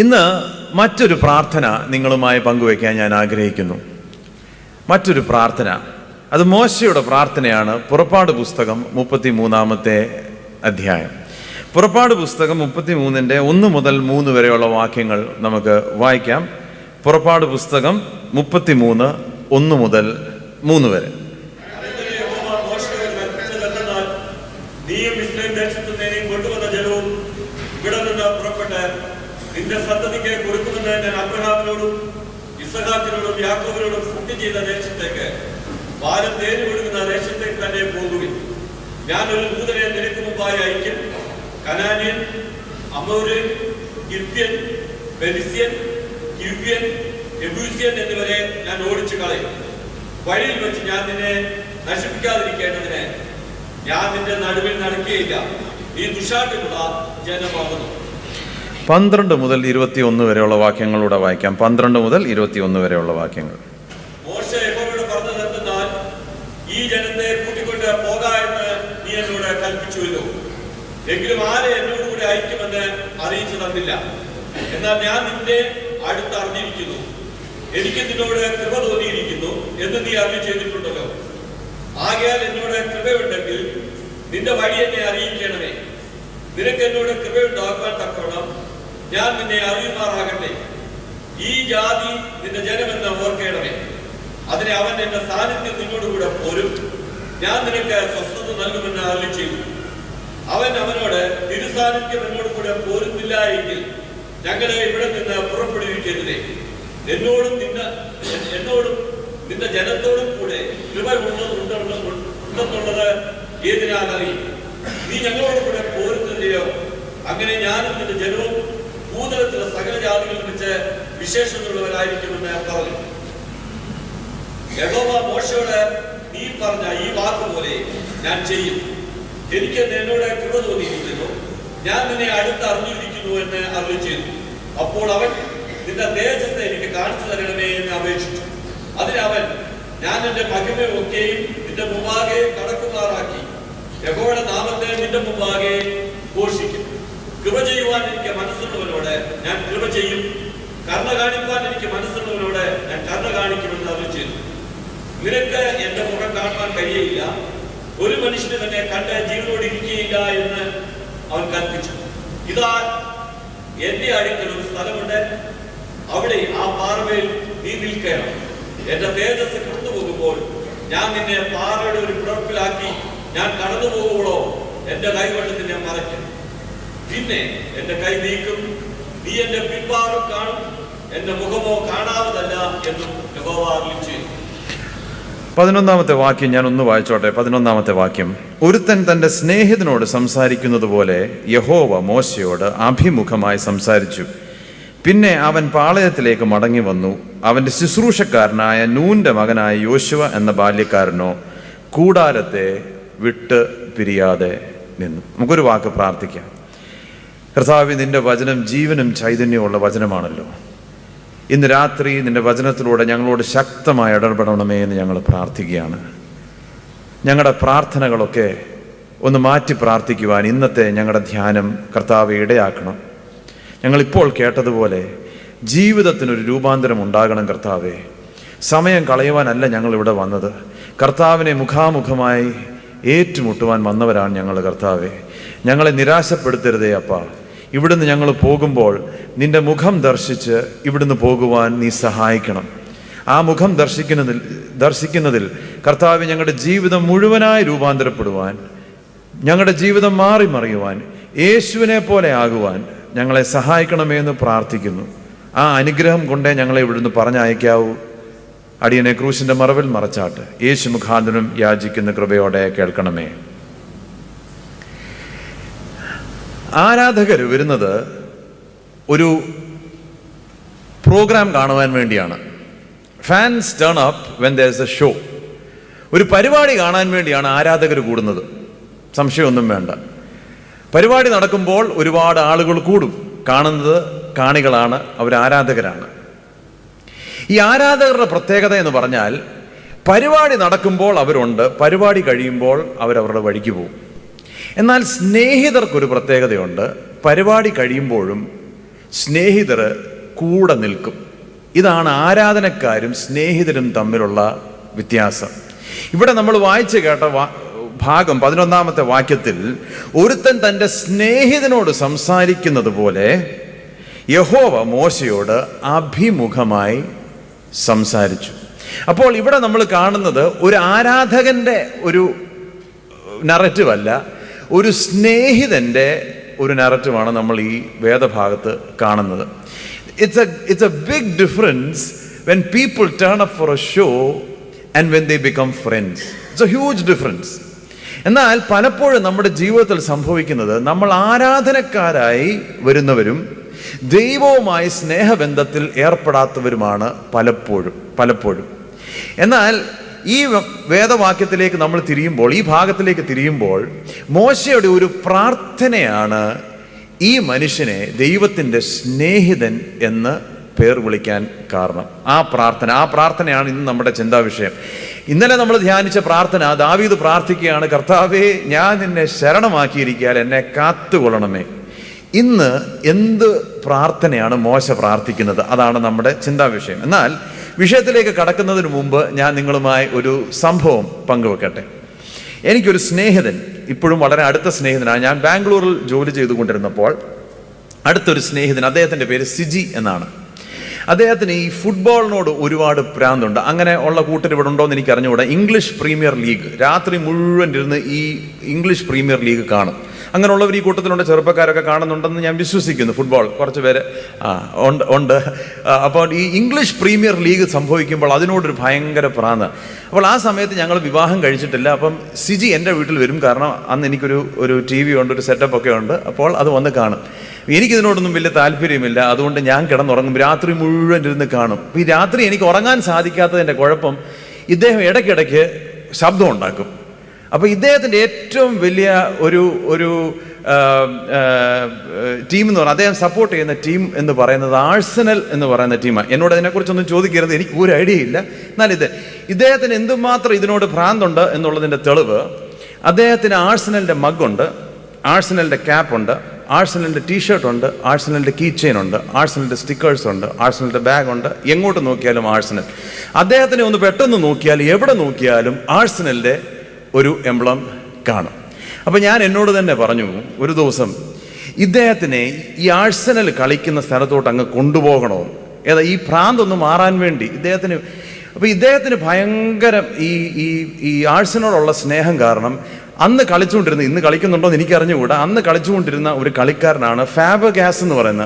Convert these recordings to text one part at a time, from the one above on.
ഇന്ന് മറ്റൊരു പ്രാർത്ഥന നിങ്ങളുമായി പങ്കുവയ്ക്കാൻ ഞാൻ ആഗ്രഹിക്കുന്നു. മറ്റൊരു പ്രാർത്ഥന, അത് മോശയുടെ പ്രാർത്ഥനയാണ്. പുറപ്പാട് പുസ്തകം 33-ാമത്തെ അധ്യായം. പുറപ്പാട് പുസ്തകം 33-ന്റെ 1 മുതൽ 3 വരെയുള്ള വാക്യങ്ങൾ നമുക്ക് വായിക്കാം. പുറപ്പാട് പുസ്തകം 33, 1 മുതൽ 3 വരെ. നിന്റെ സന്തതിക്ക് കൊടുക്കുമെന്ന് ഞാൻ അബ്രഹാമിനോടും ഇസഹാക്കിനോടും യാക്കോബിനോടും സത്യം ചെയ്ത ദേശത്തേക്ക്, പാലും തേനും ഒഴുകുന്ന ദേശത്തേക്ക് തന്നെ പോകുവിൻ. ഞാൻ ഒരു ദൂതനെ നിനക്ക് മുമ്പായി അയക്കും. കനാന്യൻ, അമോര്യൻ, ഹിത്യൻ, പെരിസ്യൻ, ഹിവ്യൻ, യെബൂസ്യൻ എന്നിവരെ ഞാൻ ഓടിച്ചു കളയും. വഴിയിൽ വെച്ച് ഞാൻ നിന്നെ നശിപ്പിക്കാതിരിക്കേണ്ടതിന് ഞാൻ നിന്റെ നടുവിൽ നടക്കുകയില്ല. നീ ദുഷ്ടായിട്ടുള്ള ജനമാകുന്നു. 12 മുതൽ 21 വരെയുള്ള വാക്യങ്ങളൂടെ വായിക്കാം. 12 മുതൽ 21 വരെയുള്ള വാക്യങ്ങൾ. മോശെ യഹോവയോട് പറഞ്ഞതെന്തെന്നാൽ, ഈ ജനത്തെ കൂട്ടിക്കൊണ്ട് പോക എന്ന് നീ എന്നോട് കൽപ്പിച്ചുവല്ലോ. എങ്കിലും ആരെ എന്നോടുകൂടി അയക്കുമെന്ന് അറിയിച്ചു തന്നില്ല. എന്നാൽ ഞാൻ നിന്റെ അടുത്ത് അറിഞ്ഞിരിക്കുന്നു, എനിക്ക് നിന്നോട് കൃപ തോന്നിയിരിക്കുന്നു എന്ന് നീ അറിഞ്ഞു ചെയ്തിട്ടുണ്ടല്ലോ. ആകയാൽ എന്നോട് കൃപയുണ്ടെങ്കിൽ നിന്റെ വഴി എന്നെ അറിയിക്കണമേ. നിനക്ക് എന്നോട് കൃപയുണ്ടാകുവാൻ തക്കവണ്ണം ഞാൻ നിന്നെ അറിയുമാറാകട്ടെ. ഈ ജാതി നിന്റെ ജനമെന്ന് ഓർക്കണമേ. അതിനെ അവൻ എന്റെ സാന്നിധ്യം നിന്നോടുകൂടെ പോരും. ഞാൻ നിനക്ക് സ്വസ്ഥത നൽകുമെന്ന് അരുളി ചെയ്തു. അവൻ അവനോട്, തിരുസാന്നിധ്യം എന്നോട് കൂടെ പോരുന്നില്ല എങ്കിൽ ഞങ്ങളെ ഇവിടെ നിന്ന് പുറപ്പെടുവിക്കരുതേ. എന്നോടും നിന്റെ ജനത്തോടും കൂടെ കൃപ ഉണ്ടെന്നുള്ളത് ഏതിനാൽ അറിയും. നീ ഞങ്ങളോട് കൂടെ പോരുന്നില്ലയോ? അങ്ങനെ ഞാനും നിന്റെ ജനവും ഭൂതലത്തിലെ സകല ജാതികളിൽ വെച്ച് വിശേഷമുള്ളവരായിരിക്കുമെന്ന് പറഞ്ഞു. യഹോവ മോശയോട്, നീ പറഞ്ഞ ഈ വാക്കുപോലെ ഞാൻ ചെയ്യും. എനിക്ക് എന്നോട് കൃപ തോന്നിയിരിക്കുന്നു, ഞാൻ നിന്നെ അടുത്ത് അറിഞ്ഞിരിക്കുന്നു എന്ന് അരുളി ചെയ്തു. അപ്പോൾ അവൻ, നിന്റെ തേജസ്സെ എനിക്ക് കാണിച്ചു തരണമേ എന്ന് അപേക്ഷിച്ചു. അതിനവൻ, ഞാൻ എന്റെ മഹിമയൊക്കെയും നിന്റെ മുമ്പാകെ കടക്കുമാറാക്കി യഹോവയുടെ നാമത്തെ നിന്റെ മുമ്പാകെ ഘോഷിക്കും. കൃപ ചെയ്യുവാൻ എനിക്ക് മനസ്സുള്ളവനോട് ഞാൻ കൃപ ചെയ്യും, കരുണ കാണിക്കുവാൻ എനിക്ക് മനസ്സുള്ളവനോട് ഞാൻ കരുണ കാണിക്കുമെന്ന് അരുളി ചെയ്തു. നിനക്ക് എന്റെ മുഖം കാണുവാൻ കഴിയയില്ല, ഒരു മനുഷ്യന് തന്നെ കണ്ട് ജീവനോട് ഇരിക്കുകയില്ല എന്ന് അവൻ കൽപ്പിച്ചു. ഇതാ, എന്റെ അടുക്കൽ ഒരു സ്ഥലമുണ്ട്, അവിടെ ആ പാറമേൽ നീ നിൽക്കണം. എന്റെ തേജസ് കടന്നു പോകുമ്പോൾ ഞാൻ നിന്നെ പാറയുടെ ഒരു പിളർപ്പിലാക്കി ഞാൻ കടന്നു പോകുമ്പോഴോ എന്റെ കൈകൊണ്ട് നിന്നെ മറയ്ക്കും. പിന്നെ എന്റെ കൈ നീക്കും, നീ എന്റെ പിൻഭാഗം കാണും, എന്റെ മുഖമോ കാണാവതല്ല എന്നും യഹോവ അരുളി ചെയ്തു. 11-ാമത്തെ വാക്യം ഞാൻ ഒന്ന് വായിച്ചോട്ടെ. 11-ാമത്തെ വാക്യം. ഒരുത്തൻ തന്റെ സ്നേഹിതനോട് സംസാരിക്കുന്നത് പോലെ യഹോവ മോശയോട് അഭിമുഖമായി സംസാരിച്ചു. പിന്നെ അവൻ പാളയത്തിലേക്ക് മടങ്ങി വന്നു. അവന്റെ ശുശ്രൂഷക്കാരനായ നൂന്റെ മകനായ യോശുവ എന്ന ബാല്യക്കാരനോ കൂടാരത്തെ വിട്ട് പിരിയാതെ നിന്നു. നമുക്കൊരു വാക്ക് പ്രാർത്ഥിക്കാം. കർത്താവേ, നിന്റെ വചനം ജീവനും ചൈതന്യമുള്ള വചനമാണല്ലോ. ഇന്ന് രാത്രി നിന്റെ വചനത്തിലൂടെ ഞങ്ങളോട് ശക്തമായി ഇടപെടണമേ എന്ന് ഞങ്ങൾ പ്രാർത്ഥിക്കുകയാണ്. ഞങ്ങളുടെ പ്രാർത്ഥനകളൊക്കെ ഒന്ന് മാറ്റി പ്രാർത്ഥിക്കുവാൻ ഇന്നത്തെ ഞങ്ങളുടെ ധ്യാനം കർത്താവെ ഇടയാക്കണം. ഞങ്ങളിപ്പോൾ കേട്ടതുപോലെ ജീവിതത്തിനൊരു രൂപാന്തരം ഉണ്ടാകണം കർത്താവെ. സമയം കളയുവാനല്ല ഞങ്ങളിവിടെ വന്നത്, കർത്താവിനെ മുഖാമുഖമായി ഏറ്റുമുട്ടുവാൻ വന്നവരാണ് ഞങ്ങൾ. കർത്താവെ, ഞങ്ങളെ നിരാശപ്പെടുത്തരുതേ അപ്പാ. ഇവിടുന്ന് ഞങ്ങൾ പോകുമ്പോൾ നിന്റെ മുഖം ദർശിച്ച് ഇവിടുന്ന് പോകുവാൻ നീ സഹായിക്കണം. ആ മുഖം ദർശിക്കുന്നതിൽ കർത്താവെ ഞങ്ങളുടെ ജീവിതം മുഴുവനായി രൂപാന്തരപ്പെടുവാൻ, ഞങ്ങളുടെ ജീവിതം മാറി മറിയുവാൻ, യേശുവിനെ പോലെ ആകുവാൻ ഞങ്ങളെ സഹായിക്കണമേ എന്ന് പ്രാർത്ഥിക്കുന്നു. ആ അനുഗ്രഹം കൊണ്ടേ ഞങ്ങളെ ഇവിടുന്ന് പറഞ്ഞയക്കാവൂ. അടിയനെ ക്രൂശിന്റെ മറവിൽ മറച്ചാട്ട് യേശു മുഖാന്തരം യാചിക്കുന്ന കൃപയോടെ കേൾക്കണമേ. ആരാധകർ വരുന്നത് ഒരു പ്രോഗ്രാം കാണുവാൻ വേണ്ടിയാണ്. Fans turn up when there is a show. ഒരു പരിപാടി കാണാൻ വേണ്ടിയാണ് ആരാധകർ കൂടുന്നത്, സംശയമൊന്നും വേണ്ട. പരിപാടി നടക്കുമ്പോൾ ഒരുപാട് ആളുകൾ കൂടും. കാണുന്നത് കാണികളാണ്, അവർ ആരാധകരാണ്. ഈ ആരാധകരുടെ പ്രത്യേകത എന്ന് പറഞ്ഞാൽ പരിപാടി നടക്കുമ്പോൾ അവരുണ്ട്, പരിപാടി കഴിയുമ്പോൾ അവരവരുടെ വഴിക്ക് പോകും. എന്നാൽ സ്നേഹിതർക്കൊരു പ്രത്യേകതയുണ്ട്. പരിപാടി കഴിയുമ്പോഴും സ്നേഹിതർ കൂടെ നിൽക്കും. ഇതാണ് ആരാധനക്കാരും സ്നേഹിതരും തമ്മിലുള്ള വ്യത്യാസം. ഇവിടെ നമ്മൾ വായിച്ചു കേട്ട ഭാഗം 11-ാമത്തെ വാക്യത്തിൽ ഒരുത്തൻ തൻ്റെ സ്നേഹിതനോട് സംസാരിക്കുന്നത് പോലെ യഹോവ മോശയോട് അഭിമുഖമായി സംസാരിച്ചു. അപ്പോൾ ഇവിടെ നമ്മൾ കാണുന്നത് ഒരു ആരാധകന്റെ ഒരു നറേറ്റീവ് അല്ല, ഒരു സ്നേഹിതന്റെ ഒരു നറേറ്റീവാണ് നമ്മൾ ഈ വേദഭാഗത്ത് കാണുന്നത്. It's a big difference when people turn up for a show and when they become friends. It's a huge difference. എന്നാൽ പലപ്പോഴും നമ്മുടെ ജീവിതത്തിൽ സംഭവിക്കുന്നത്, നമ്മൾ ആരാധനക്കാരായി വരുന്നവരും ദൈവവുമായി സ്നേഹബന്ധത്തിൽ ഏർപ്പെടാത്തവരുമാണ് പലപ്പോഴും. എന്നാൽ ഈ വേദവാക്യത്തിലേക്ക് നമ്മൾ തിരിയുമ്പോൾ, ഈ ഭാഗത്തിലേക്ക് തിരിയുമ്പോൾ, മോശയുടെ ഒരു പ്രാർത്ഥനയാണ് ഈ മനുഷ്യനെ ദൈവത്തിൻ്റെ സ്നേഹിതൻ എന്ന് പേർ വിളിക്കാൻ കാരണം. ആ പ്രാർത്ഥനയാണ് ഇന്ന് നമ്മുടെ ചിന്താവിഷയം. ഇന്നലെ നമ്മൾ ധ്യാനിച്ച പ്രാർത്ഥന, ദാവീദ് പ്രാർത്ഥിക്കുകയാണ്, കർത്താവേ, ഞാൻ നിന്നെ ശരണമാക്കിയിരിക്കാൻ എന്നെ കാത്തുകൊള്ളണമേ. ഇന്ന് എന്ത് പ്രാർത്ഥനയാണ് മോശ പ്രാർത്ഥിക്കുന്നത്? അതാണ് നമ്മുടെ ചിന്താവിഷയം. എന്നാൽ വിഷയത്തിലേക്ക് കടക്കുന്നതിന് മുമ്പ് ഞാൻ നിങ്ങളുമായി ഒരു സംഭവം പങ്കുവെക്കട്ടെ. എനിക്കൊരു സ്നേഹിതൻ, ഇപ്പോഴും വളരെ അടുത്ത സ്നേഹിതനാണ്. ഞാൻ ബാംഗ്ലൂരിൽ ജോലി ചെയ്തുകൊണ്ടിരുന്നപ്പോൾ അടുത്തൊരു സ്നേഹിതൻ, അദ്ദേഹത്തിൻ്റെ പേര് സിജി എന്നാണ്. അദ്ദേഹത്തിന് ഈ ഫുട്ബോളിനോട് ഒരുപാട് പ്രാന്തുണ്ട്. അങ്ങനെ ഉള്ള കൂട്ടർ ഇവിടെ ഉണ്ടോ എന്ന് എനിക്ക് അറിഞ്ഞുകൂടാ. ഇംഗ്ലീഷ് പ്രീമിയർ ലീഗ്, രാത്രി മുഴുവൻ ഇരുന്ന് ഈ ഇംഗ്ലീഷ് പ്രീമിയർ ലീഗ് കാണും. അങ്ങനെയുള്ളവർ ഈ കൂട്ടത്തിലുണ്ട്, ചെറുപ്പക്കാരൊക്കെ കാണുന്നുണ്ടെന്ന് ഞാൻ വിശ്വസിക്കുന്നു. ഫുട്ബോൾ കുറച്ച് പേര് ഉണ്ട്. അപ്പോൾ ഈ ഇംഗ്ലീഷ് പ്രീമിയർ ലീഗ് സംഭവിക്കുമ്പോൾ അതിനോടൊരു ഭയങ്കര പ്രാന്ത്. അപ്പോൾ ആ സമയത്ത് ഞങ്ങൾ വിവാഹം കഴിച്ചിട്ടില്ല. അപ്പം സിജി എൻ്റെ വീട്ടിൽ വരും. കാരണം അന്ന് എനിക്കൊരു TV ഉണ്ട്, ഒരു സെറ്റപ്പ് ഒക്കെ ഉണ്ട്. അപ്പോൾ അത് വന്ന് കാണും. എനിക്കിതിനോടൊന്നും വലിയ താല്പര്യമില്ല. അതുകൊണ്ട് ഞാൻ കിടന്നുറങ്ങും, രാത്രി മുഴുവൻ ഇരുന്ന് കാണും. ഈ രാത്രി എനിക്ക് ഉറങ്ങാൻ സാധിക്കാത്തതിൻ്റെ കുഴപ്പം, ഇദ്ദേഹം ഇടയ്ക്കിടയ്ക്ക് ശബ്ദം ഉണ്ടാക്കും. അപ്പോൾ ഇദ്ദേഹത്തിൻ്റെ ഏറ്റവും വലിയ ഒരു ടീം എന്ന് പറഞ്ഞാൽ, അദ്ദേഹം സപ്പോർട്ട് ചെയ്യുന്ന ടീം എന്ന് പറയുന്നത് ആഴ്സണൽ എന്ന് പറയുന്ന ടീമാണ്. എന്നോട് അതിനെക്കുറിച്ചൊന്നും ചോദിക്കരുത്, എനിക്ക് ഒരു ഐഡിയ ഇല്ല. എന്നാൽ ഇദ്ദേഹത്തിന് എന്തുമാത്രം ഇതിനോട് ഭ്രാന്തുണ്ട് എന്നുള്ളതിൻ്റെ തെളിവ്, അദ്ദേഹത്തിന് ആഴ്സണലിൻ്റെ മഗ്ഗുണ്ട്, ആഴ്സണലിൻ്റെ ക്യാപ്പുണ്ട്, ആഴ്സണലിൻ്റെ ടീഷർട്ട് ഉണ്ട്, ആഴ്സണലിൻ്റെ കീ ചെയിൻ ഉണ്ട്, ആഴ്സണലിൻ്റെ സ്റ്റിക്കേഴ്സ് ഉണ്ട്, ആഴ്സണലിൻ്റെ ബാഗ് ഉണ്ട്. എങ്ങോട്ട് നോക്കിയാലും ആഴ്സണൽ. അദ്ദേഹത്തിനെ ഒന്ന് പെട്ടെന്ന് നോക്കിയാൽ, എവിടെ നോക്കിയാലും ആഴ്സണലിൻ്റെ ഒരു എംബ്ലം കാണും. അപ്പം ഞാൻ എന്നോട് തന്നെ പറഞ്ഞു, ഒരു ദിവസം ഇദ്ദേഹത്തിനെ ഈ ആഴ്സണൽ കളിക്കുന്ന സ്ഥലത്തോട്ട് അങ്ങ് കൊണ്ടുപോകണോ, ഈ ഭ്രാന്തൊന്ന് മാറാൻ വേണ്ടി ഇദ്ദേഹത്തിന്. അപ്പോൾ ഇദ്ദേഹത്തിന് ഭയങ്കര ഈ ആഴ്സണലോടുള്ള സ്നേഹം കാരണം അന്ന് കളിച്ചുകൊണ്ടിരുന്ന, ഇന്ന് കളിക്കുന്നുണ്ടോ എന്ന് എനിക്കറിഞ്ഞുകൂടാ, അന്ന് കളിച്ചുകൊണ്ടിരുന്ന ഒരു കളിക്കാരനാണ് ഫാബർഗാസ് എന്ന് പറയുന്ന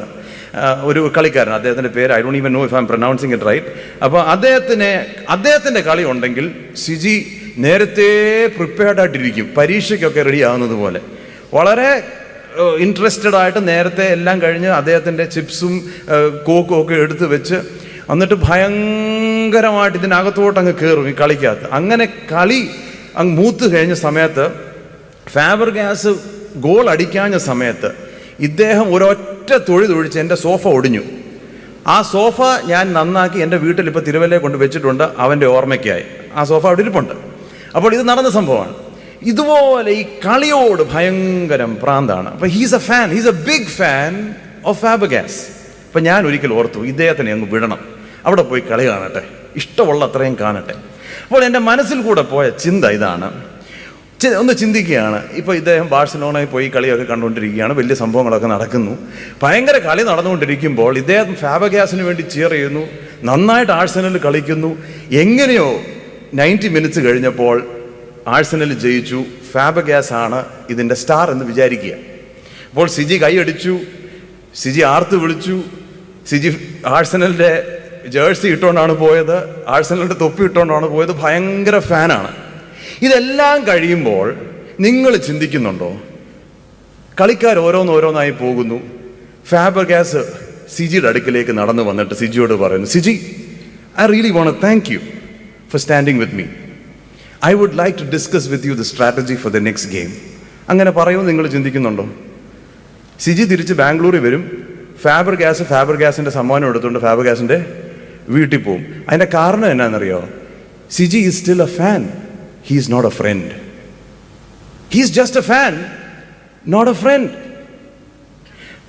ഒരു കളിക്കാരൻ. അദ്ദേഹത്തിൻ്റെ പേര് I don't even know if I am pronouncing it right. അപ്പോൾ അദ്ദേഹത്തിൻ്റെ കളി ഉണ്ടെങ്കിൽ സിജി നേരത്തെ പ്രിപ്പയർഡ് ആയിട്ടിരിക്കും, പരീക്ഷയ്ക്കൊക്കെ റെഡി ആവുന്നത് പോലെ. വളരെ ഇൻട്രസ്റ്റഡ് ആയിട്ട് നേരത്തെ എല്ലാം കഴിഞ്ഞ് അദ്ദേഹത്തിൻ്റെ ചിപ്സും കോക്കും ഒക്കെ എടുത്ത് വെച്ച്, എന്നിട്ട് ഭയങ്കരമായിട്ട് ഇതിനകത്തോട്ട് അങ്ങ് കയറും ഈ കളിക്കകത്ത്. അങ്ങനെ കളി അങ്ങ് മൂത്ത് കഴിഞ്ഞ സമയത്ത്, ഫാബർഗാസ് ഗോൾ അടിക്കാഞ്ഞ സമയത്ത് ഇദ്ദേഹം ഒരൊറ്റ തൊഴിച്ച് എൻ്റെ സോഫ ഒടിഞ്ഞു. ആ സോഫ ഞാൻ നന്നാക്കി എൻ്റെ വീട്ടിൽ ഇപ്പോൾ തിരുവല്ലയെ കൊണ്ട് വെച്ചിട്ടുണ്ട്, അവൻ്റെ ഓർമ്മയ്ക്കായി. ആ സോഫ അവിടെ ഇരിപ്പുണ്ട്. അപ്പോൾ ഇത് നടന്ന സംഭവമാണ്. ഇതുപോലെ ഈ കളിയോട് ഭയങ്കരം പ്രാന്താണ്. അപ്പോൾ he's a big fan of Fabregas. അപ്പം ഞാൻ ഒരിക്കൽ ഓർത്തു, ഇദ്ദേഹത്തിനെ അങ്ങ് വിടണം, അവിടെ പോയി കളി കാണട്ടെ, ഇഷ്ടമുള്ള അത്രയും കാണട്ടെ. അപ്പോൾ എൻ്റെ മനസ്സിൽ കൂടെ പോയ ചിന്ത ഇതാണ്. ഒന്ന് ചിന്തിക്കുകയാണ്, ഇപ്പോൾ ഇദ്ദേഹം ബാഴ്സലോണയിൽ പോയി കളിയൊക്കെ കണ്ടുകൊണ്ടിരിക്കുകയാണ്, വലിയ സംഭവങ്ങളൊക്കെ നടക്കുന്നു, ഭയങ്കര കളി നടന്നുകൊണ്ടിരിക്കുമ്പോൾ ഇദ്ദേഹം ഫാബർഗാസിന് വേണ്ടി ചിയർ ചെയ്യുന്നു, നന്നായിട്ട് ആഴ്സണലിൽ കളിക്കുന്നു. എങ്ങനെയോ 90 മിനിറ്റ്സ് കഴിഞ്ഞപ്പോൾ ആഴ്സണൽ ജയിച്ചു, ഫാബർഗാസ് ആണ് ഇതിൻ്റെ സ്റ്റാർ എന്ന് വിചാരിക്കുക. അപ്പോൾ സിജി കൈയടിച്ചു, സിജി ആർത്ത് വിളിച്ചു. സിജി ആഴ്സണലിൻ്റെ ജേഴ്സി ഇട്ടുകൊണ്ടാണ് പോയത്, ആഴ്സണലിൻ്റെ തൊപ്പി ഇട്ടുകൊണ്ടാണ് പോയത്, ഭയങ്കര ഫാനാണ്. ഇതെല്ലാം കഴിയുമ്പോൾ നിങ്ങൾ ചിന്തിക്കുന്നുണ്ടോ, കളിക്കാർ ഓരോന്നോരോന്നായി പോകുന്നു. ഫാബർഗാസ് സിജിയുടെ അടുക്കിലേക്ക് നടന്നു വന്നിട്ട് സിജിയോട് പറയുന്നു, Siji, I really want to thank you for standing with me. I would like to discuss with you the strategy for the next game. അങ്ങനെ പറയുമെന്ന് നിങ്ങൾ ചിന്തിക്കുന്നുണ്ടോ? സിജി തിരിച്ച് ബാംഗ്ലൂരിൽ വരും. ഫാബർഗാസിൻ്റെ സമ്മാനം എടുത്തുകൊണ്ട് ഫാബർഗാസിൻ്റെ വീട്ടിൽ പോവും. അതിൻ്റെ കാരണം എന്നാണെന്നറിയോ? Siji is still a fan, he is not a friend. He is just a fan, not a friend.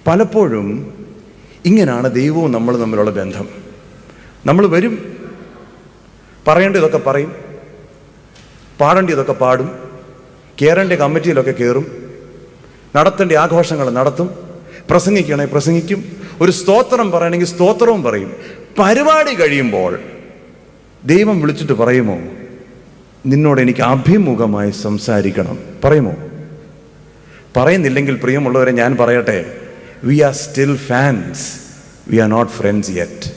പലപ്പോഴും ഇങ്ങനെയാണ് ദൈവവും നമ്മൾ തമ്മിലുള്ള ബന്ധം. നമ്മൾ വരും, പറയേണ്ടതൊക്കെ പറയും, പാടേണ്ടതൊക്കെ പാടും, കയറേണ്ട കമ്മിറ്റിയിലൊക്കെ കയറും, നടത്തേണ്ട ആഘോഷങ്ങൾ നടത്തും, പ്രസംഗിക്കണമെങ്കിൽ പ്രസംഗിക്കും, ഒരു സ്തോത്രം പറയണമെങ്കിൽ സ്തോത്രവും പറയും. പരിപാടി കഴിയുമ്പോൾ ദൈവം വിളിച്ചിട്ട് പറയുമോ, നിന്നോട് എനിക്ക് അഭിമുഖമായി സംസാരിക്കണം? പറയുമോ? പറയുന്നില്ലെങ്കിൽ പ്രിയമുള്ളവരെ ഞാൻ പറയട്ടെ, we are still fans, we are not friends yet.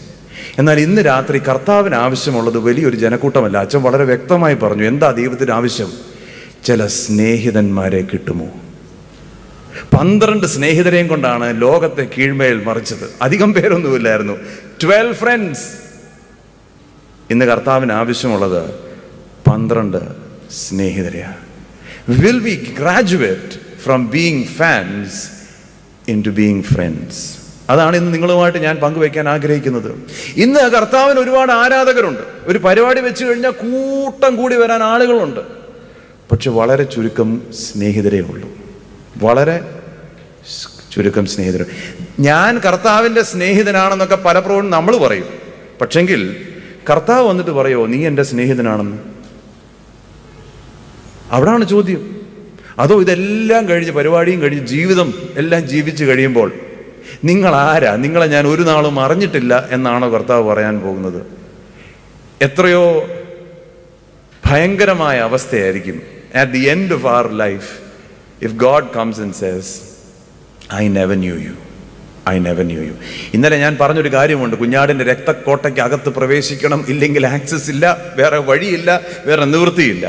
എന്നാൽ ഇന്ന് രാത്രി കർത്താവിന് ആവശ്യമുള്ളത് വലിയൊരു ജനക്കൂട്ടമല്ല. അച്ഛൻ വളരെ വ്യക്തമായി പറഞ്ഞു. എന്താ ദൈവത്തിന് ആവശ്യം? ചില സ്നേഹിതന്മാരെ കിട്ടുമോ? 12 സ്നേഹിതരെയും കൊണ്ടാണ് ലോകത്തെ കീഴ്മേൽ മറിച്ചത്. അധികം പേരൊന്നുമില്ലായിരുന്നു, 12 ഫ്രണ്ട്സ്. ഇന്ന് കർത്താവിന് ആവശ്യമുള്ളത് 12 സ്നേഹിതരെയാണ്. Will we graduate from being fans into being friends? അതാണ് ഇന്ന് നിങ്ങളുമായിട്ട് ഞാൻ പങ്കുവയ്ക്കാൻ ആഗ്രഹിക്കുന്നത്. ഇന്ന് കർത്താവിന് ഒരുപാട് ആരാധകരുണ്ട്. ഒരു പരിപാടി വെച്ച് കഴിഞ്ഞാൽ കൂട്ടം കൂടി വരാൻ ആളുകളുണ്ട്. പക്ഷെ വളരെ ചുരുക്കം സ്നേഹിതരേ ഉള്ളൂ. വളരെ ചുരുക്കം സ്നേഹിതർ. ഞാൻ കർത്താവിൻ്റെ സ്നേഹിതനാണെന്നൊക്കെ പലപ്പോഴും നമ്മൾ പറയും. പക്ഷെങ്കിൽ കർത്താവ് വന്നിട്ട് പറയുമോ, നീ എൻ്റെ സ്നേഹിതനാണെന്ന്? അവിടാണ് ചോദ്യം. അതോ ഇതെല്ലാം കഴിഞ്ഞ്, പരിപാടിയും കഴിഞ്ഞ്, ജീവിതം എല്ലാം ജീവിച്ച് കഴിയുമ്പോൾ നിങ്ങൾ ആരാ, നിങ്ങളെ ഞാൻ ഒരു നാളും അറിഞ്ഞിട്ടില്ല എന്നാണോ കർത്താവ് പറയാൻ പോകുന്നത്? എത്രയോ ഭയങ്കരമായ അവസ്ഥയായിരിക്കും at the end of our life if God comes and says, I never knew you, I never knew you. ഇന്നലെ ഞാൻ പറഞ്ഞൊരു കാര്യമുണ്ട്, കുഞ്ഞാടിൻ്റെ രക്തക്കോട്ടയ്ക്ക് അകത്ത് പ്രവേശിക്കണം, ഇല്ലെങ്കിൽ ആക്സസ് ഇല്ല, വേറെ വഴിയില്ല, വേറെ നിവൃത്തിയില്ല.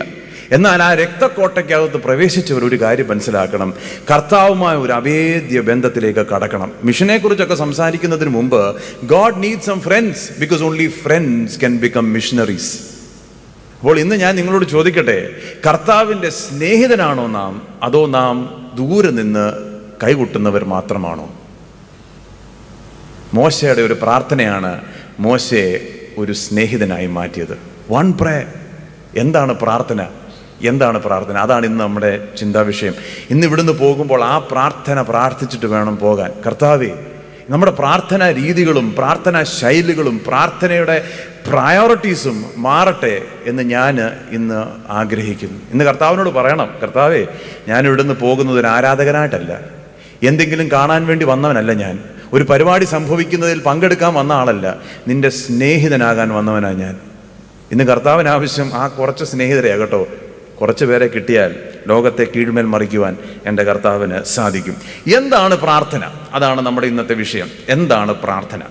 എന്നാൽ ആ രക്തക്കോട്ടയ്ക്കകത്ത് പ്രവേശിച്ചവർ ഒരു കാര്യം മനസ്സിലാക്കണം, കർത്താവുമായ ഒരു അഭേദ്യ ബന്ധത്തിലേക്ക് കടക്കണം. മിഷനെ കുറിച്ചൊക്കെ സംസാരിക്കുന്നതിന് മുമ്പ് God needs some friends because only friends can become missionaries. അപ്പോൾ ഇന്ന് ഞാൻ നിങ്ങളോട് ചോദിക്കട്ടെ, കർത്താവിൻ്റെ സ്നേഹിതനാണോ നാം, അതോ നാം ദൂരെ നിന്ന് കൈകൊട്ടുന്നവർ മാത്രമാണോ? മോശയുടെ ഒരു പ്രാർത്ഥനയാണ് മോശയെ ഒരു സ്നേഹിതനായി മാറ്റിയത്. One prayer. എന്താണ് പ്രാർത്ഥന? എന്താണ് പ്രാർത്ഥന? അതാണ് ഇന്ന് നമ്മുടെ ചിന്താ വിഷയം. ഇന്ന് ഇവിടുന്ന് പോകുമ്പോൾ ആ പ്രാർത്ഥന പ്രാർത്ഥിച്ചിട്ട് വേണം പോകാൻ. കർത്താവേ, നമ്മുടെ പ്രാർത്ഥനാ രീതികളും പ്രാർത്ഥനാ ശൈലികളും പ്രാർത്ഥനയുടെ പ്രയോറിറ്റീസും മാറട്ടെ എന്ന് ഞാൻ ഇന്ന് ആഗ്രഹിക്കുന്നു. ഇന്ന് കർത്താവിനോട് പറയണം, കർത്താവേ, ഞാൻ ഇവിടുന്ന് പോകുന്നത് ഒരു ആരാധകനായിട്ടല്ല, എന്തെങ്കിലും കാണാൻ വേണ്ടി വന്നവനല്ല, ഞാൻ ഒരു പരിപാടി സംഭവിക്കുന്നതിൽ പങ്കെടുക്കാൻ വന്ന ആളല്ല, നിന്റെ സ്നേഹിതനാകാൻ വന്നവനാണ് ഞാൻ. ഇന്ന് കർത്താവിന് ആവശ്യം ആ കുറച്ച് സ്നേഹിതരെയാ കേട്ടോ. കുറച്ച് പേരെ കിട്ടിയാൽ ലോകത്തെ കീഴ്മേൽ മറിക്കുവാൻ എൻ്റെ കർത്താവിന് സാധിക്കും. എന്താണ് പ്രാർത്ഥന? അതാണ് നമ്മുടെ ഇന്നത്തെ വിഷയം. എന്താണ് പ്രാർത്ഥന?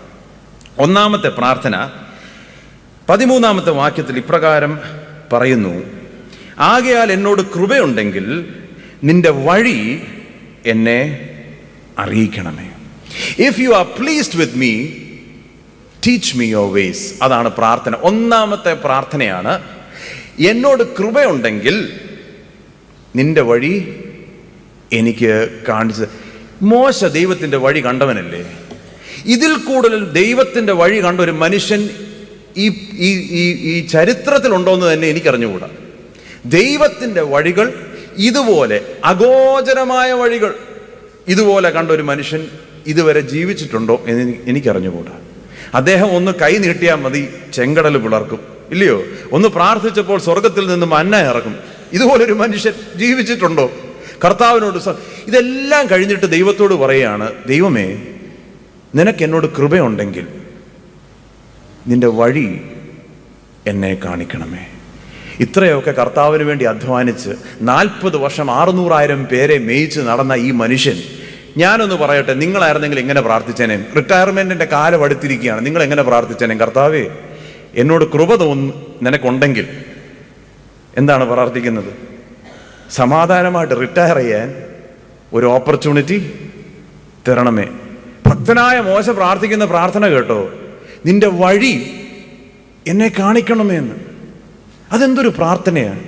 ഒന്നാമത്തെ പ്രാർത്ഥന 13-ാമത്തെ വാക്യത്തിൽ ഇപ്രകാരം പറയുന്നു, ആകയാൽ എന്നോട് കൃപയുണ്ടെങ്കിൽ നിന്റെ വഴി എന്നെ അറിയിക്കണമേ. If you are pleased with me, teach me your ways. അതാണ് പ്രാർത്ഥന. ഒന്നാമത്തെ പ്രാർത്ഥനയാണ്, എന്നോട് കൃപയുണ്ടെങ്കിൽ നിന്റെ വഴി എനിക്ക് കാണിച്ച്. മോശ ദൈവത്തിൻ്റെ വഴി കണ്ടവനല്ലേ? ഇതിൽ കൂടുതൽ ദൈവത്തിൻ്റെ വഴി കണ്ട ഒരു മനുഷ്യൻ ഈ ചരിത്രത്തിലുണ്ടോയെന്ന് തന്നെ എനിക്കറിഞ്ഞുകൂടാ. ദൈവത്തിൻ്റെ വഴികൾ ഇതുപോലെ അഗോചരമായ വഴികൾ ഇതുപോലെ കണ്ട ഒരു മനുഷ്യൻ ഇതുവരെ ജീവിച്ചിട്ടുണ്ടോ എന്ന് എനിക്കറിഞ്ഞുകൂടാ. അദ്ദേഹം ഒന്ന് കൈ നീട്ടിയാൽ മതി, ചെങ്കടൽ പിളർക്കും, ഇല്ലയോ? ഒന്ന് പ്രാർത്ഥിച്ചപ്പോൾ സ്വർഗത്തിൽ നിന്ന് മന്ന ഇറക്കും. ഇതുപോലൊരു മനുഷ്യൻ ജീവിച്ചിട്ടുണ്ടോ? കർത്താവിനോട് ഇതെല്ലാം കഴിഞ്ഞിട്ട് ദൈവത്തോട് പറയുകയാണ്, ദൈവമേ, നിനക്ക് എന്നോട് കൃപയുണ്ടെങ്കിൽ നിന്റെ വഴി എന്നെ കാണിക്കണമേ. ഇത്രയൊക്കെ കർത്താവിന് വേണ്ടി അധ്വാനിച്ച് 40 വർഷം 600,000 പേരെ മേയിച്ച് നടന്ന ഈ മനുഷ്യൻ, ഞാനൊന്ന് പറയട്ടെ, നിങ്ങളായിരുന്നെങ്കിൽ എങ്ങനെ പ്രാർത്ഥിച്ചേനെ? റിട്ടയർമെന്റിന്റെ കാലം അടുത്തിരിക്കുകയാണ്, നിങ്ങൾ എങ്ങനെ പ്രാർത്ഥിച്ചേനെ? കർത്താവേ, എന്നോട് കൃപ നിനക്കുണ്ടെങ്കിൽ എന്താണ് പ്രാർത്ഥിക്കുന്നത്? സമാധാനമായിട്ട് റിട്ടയർ ചെയ്യാൻ ഒരു ഓപ്പർച്യൂണിറ്റി തരണമേ. ഭക്തനായ മോശ പ്രാർത്ഥിക്കുന്ന പ്രാർത്ഥന കേട്ടോ, നിന്റെ വഴി എന്നെ കാണിക്കണമേ എന്ന്. അതെന്തൊരു പ്രാർത്ഥനയാണ്!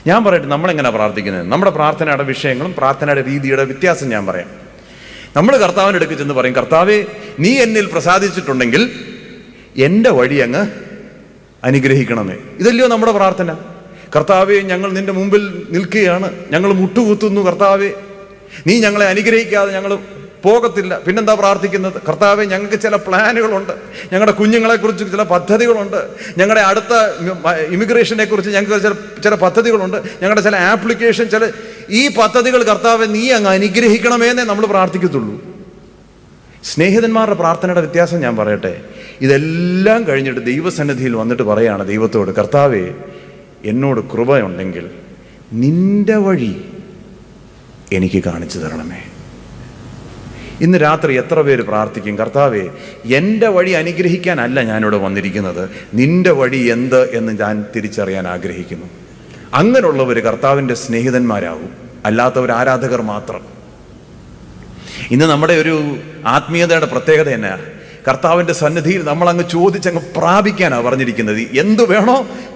ഞാൻ പറയട്ടെ, നമ്മളെങ്ങനെ പ്രാർത്ഥിക്കുന്നത്? നമ്മുടെ പ്രാർത്ഥനയുടെ വിഷയങ്ങളും പ്രാർത്ഥനയുടെ രീതിയുടെ വ്യത്യാസം ഞാൻ പറയാം. നമ്മൾ കർത്താവിൻ്റെ അടുക്ക് ചെന്ന് പറയും, കർത്താവേ, നീ എന്നിൽ പ്രസാദിച്ചിട്ടുണ്ടെങ്കിൽ എൻ്റെ വഴി അങ്ങ് അനുഗ്രഹിക്കണമേ. ഇതല്ലയോ നമ്മുടെ പ്രാർത്ഥന? കർത്താവേ, ഞങ്ങൾ നിന്റെ മുമ്പിൽ നിൽക്കുകയാണ്, ഞങ്ങൾ മുട്ടുകുത്തുന്നു, കർത്താവേ, നീ ഞങ്ങളെ അനുഗ്രഹിക്കാതെ ഞങ്ങൾ പോകത്തില്ല. പിന്നെന്താ പ്രാർത്ഥിക്കുന്നത്? കർത്താവേ, ഞങ്ങൾക്ക് ചില പ്ലാനുകളുണ്ട്, ഞങ്ങളുടെ കുഞ്ഞുങ്ങളെക്കുറിച്ച് ചില പദ്ധതികളുണ്ട്, ഞങ്ങളുടെ അടുത്ത ഇമിഗ്രേഷനെ കുറിച്ച് ഞങ്ങൾക്ക് ചില പദ്ധതികളുണ്ട്, ഞങ്ങളുടെ ചില ആപ്ലിക്കേഷൻ, ഈ പദ്ധതികൾ കർത്താവെ നീ അങ്ങ് അനുഗ്രഹിക്കണമെന്നേ നമ്മൾ പ്രാർത്ഥിക്കത്തുള്ളൂ. സ്നേഹിതന്മാരുടെ പ്രാർത്ഥനയുടെ വ്യത്യാസം ഞാൻ പറയട്ടെ. ഇതെല്ലാം കഴിഞ്ഞിട്ട് ദൈവസന്നിധിയിൽ വന്നിട്ട് പറയാണ് ദൈവത്തോട്, കർത്താവേ, എന്നോട് കൃപയുണ്ടെങ്കിൽ നിന്റെ വഴി എനിക്ക് കാണിച്ചു തരണമേ. ഇന്ന് രാത്രി എത്ര പേര് പ്രാർത്ഥിക്കും, കർത്താവേ, എൻ്റെ വഴി അനുഗ്രഹിക്കാനല്ല ഞാനിവിടെ വന്നിരിക്കുന്നത്, നിന്റെ വഴി എന്ത് എന്ന് ഞാൻ തിരിച്ചറിയാൻ ആഗ്രഹിക്കുന്നു. അങ്ങനെയുള്ളവർ കർത്താവിൻ്റെ സ്നേഹിതന്മാരാകും, അല്ലാത്തവർ ആരാധകർ മാത്രം. ഇന്ന് നമ്മുടെ ഒരു ആത്മീയതയുടെ പ്രത്യേകത എന്നാ? കർത്താവിൻ്റെ സന്നിധിയിൽ നമ്മളങ്ങ് ചോദിച്ചങ്ങ് പ്രാപിക്കാനാണ് പറഞ്ഞിരിക്കുന്നത്. എന്തു വേണോ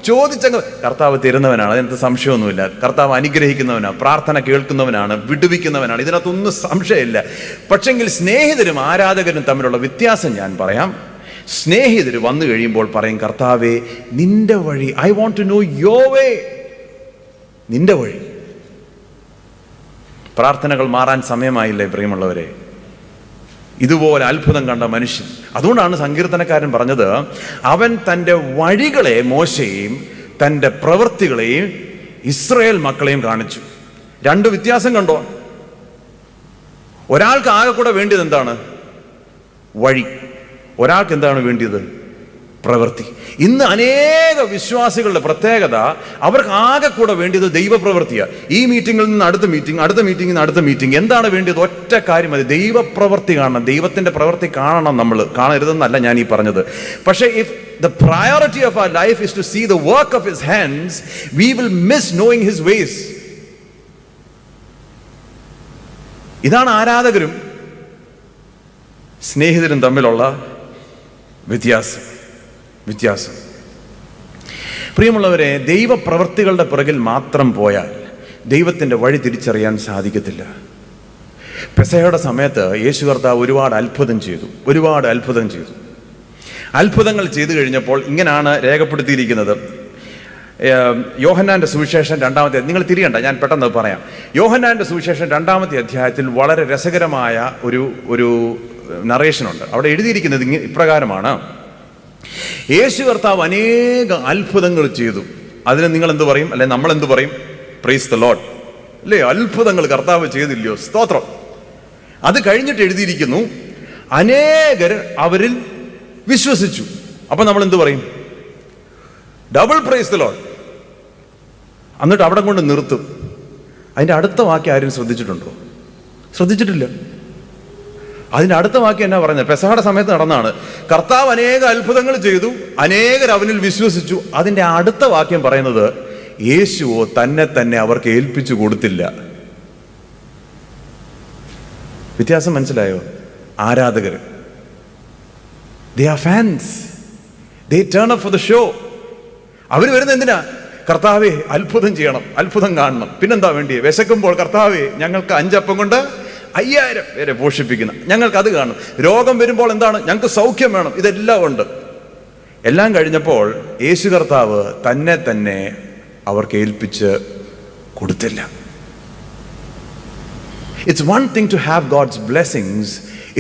ചോദിച്ചങ്ങ് കർത്താവ് തരുന്നവനാണ്, അതിനകത്ത് സംശയമൊന്നുമില്ല. കർത്താവ് അനുഗ്രഹിക്കുന്നവനാണ്, പ്രാർത്ഥന കേൾക്കുന്നവനാണ്, വിടുവിക്കുന്നവനാണ്, ഇതിനകത്തൊന്നും സംശയമില്ല. പക്ഷെങ്കിൽ സ്നേഹിതരും ആരാധകരും തമ്മിലുള്ള വ്യത്യാസം ഞാൻ പറയാം. സ്നേഹിതർ വന്നു കഴിയുമ്പോൾ പറയും, കർത്താവേ, നിന്റെ വഴി, I want to know your way, നിന്റെ വഴി. പ്രാർത്ഥനകൾ മാറാൻ സമയമായില്ലേ പ്രിയമുള്ളവരെ? ഇതുപോലെ അത്ഭുതം കണ്ട മനുഷ്യൻ. അതുകൊണ്ടാണ് സങ്കീർത്തനക്കാരൻ പറഞ്ഞത്, അവൻ തൻ്റെ വഴികളെ മോശയെയും തൻ്റെ പ്രവൃത്തികളെയും ഇസ്രായേൽ മക്കളെയും കാണിച്ചു. രണ്ട് വ്യത്യാസം കണ്ടോ? ഒരാൾക്ക് ആകെ കൂടെ വേണ്ടിയത് എന്താണ്? വഴി. ഒരാൾക്ക് എന്താണ് വേണ്ടിയത്? പ്രവൃത്തി. ഇന്ന് അനേക വിശ്വാസികളുടെ പ്രത്യേകത, അവർക്ക് ആകെ കൂടെ വേണ്ടിയത് ദൈവപ്രവൃത്തിയാണ്. ഈ മീറ്റിങ്ങിൽ നിന്ന് അടുത്ത മീറ്റിംഗ്, അടുത്ത മീറ്റിംഗിൽ നിന്ന് അടുത്ത മീറ്റിംഗ്. എന്താണ് വേണ്ടിയത്? ഒറ്റ കാര്യം മതി, ദൈവപ്രവൃത്തി കാണണം, ദൈവത്തിൻ്റെ പ്രവൃത്തി കാണണം. നമ്മൾ കാണരുതെന്നല്ല ഞാൻ ഈ പറഞ്ഞത്. പക്ഷേ if the priority of our life is to see the work of his hands, we will miss knowing his ways. ഇതാണ് ആരാധകരും സ്നേഹിതരും തമ്മിലുള്ള വ്യത്യാസം. പ്രിയമുള്ളവരെ, ദൈവപ്രവൃത്തികളുടെ പിറകിൽ മാത്രം പോയാൽ ദൈവത്തിൻ്റെ വഴി തിരിച്ചറിയാൻ സാധിക്കത്തില്ല. പെസഹയുടെ സമയത്ത് യേശു കർത്താവ് ഒരുപാട് അത്ഭുതം ചെയ്തു. അത്ഭുതങ്ങൾ ചെയ്തു കഴിഞ്ഞപ്പോൾ ഇങ്ങനെയാണ് രേഖപ്പെടുത്തിയിരിക്കുന്നത്. യോഹന്നാന്റെ സുവിശേഷം 2-ാമത്തെ, നിങ്ങൾ തിരിയണ്ട, ഞാൻ പെട്ടെന്ന് പറയാം. യോഹന്നാന്റെ സുവിശേഷം 2-ാമത്തെ അധ്യായത്തിൽ വളരെ രസകരമായ ഒരു നറേഷനുണ്ട്. അവിടെ എഴുതിയിരിക്കുന്നത് ഇപ്രകാരമാണ്: യേശു കർത്താവ് അനേക അത്ഭുതങ്ങൾ ചെയ്തു. അതിന് നിങ്ങൾ എന്ത് പറയും? അല്ലെ നമ്മൾ എന്ത് പറയും? പ്രൈസ് ദ ലോർഡ്, അല്ലേ? അത്ഭുതങ്ങൾ കർത്താവ് ചെയ്തില്ലയോ? സ്തോത്രം. അത് കഴിഞ്ഞിട്ട് എഴുതിയിരിക്കുന്നു, അനേകർ അവരിൽ വിശ്വസിച്ചു. അപ്പൊ നമ്മൾ എന്ത് പറയും? Double praise the Lord. എന്നിട്ട് അവിടെ കൊണ്ട് നിർത്തും. അതിൻ്റെ അടുത്ത വാക്യം ആരും ശ്രദ്ധിച്ചിട്ടുണ്ടോ? ശ്രദ്ധിച്ചിട്ടില്ല. അതിൻ്റെ അടുത്ത വാക്യം എന്നാ പറഞ്ഞത്? പെസഹയുടെ സമയത്ത് നടന്നാണ്. കർത്താവ് അനേക അത്ഭുതങ്ങൾ ചെയ്തു, അനേകർ അവനിൽ വിശ്വസിച്ചു. അതിൻ്റെ അടുത്ത വാക്യം പറയുന്നത്, യേശുവോ തന്നെ അവർക്ക് ഏൽപ്പിച്ചു കൊടുത്തില്ല. വ്യത്യാസം മനസ്സിലായോ? ആരാധകർ, they are fans, they turn up for the show. അവർ വരുന്നത് എന്തിനാ? കർത്താവേ, അത്ഭുതം ചെയ്യണം, അത്ഭുതം കാണണം. പിന്നെന്താ വേണ്ടിയേ? വിശക്കുമ്പോൾ കർത്താവേ, ഞങ്ങൾക്ക് 5 അപ്പം കൊണ്ട് 5000 പേരെ പോഷിപ്പിക്കണം, ഞങ്ങൾക്ക് അത് കാണണം. രോഗം വരുമ്പോൾ എന്താണ്? ഞങ്ങൾക്ക് സൗഖ്യം വേണം. ഇതെല്ലാം ഉണ്ട്. എല്ലാം കഴിഞ്ഞപ്പോൾ യേശു കർത്താവ് തന്നെ അവർക്ക് ഏൽപ്പിച്ച് കൊടുത്തില്ല. It's one thing to have God's blessings,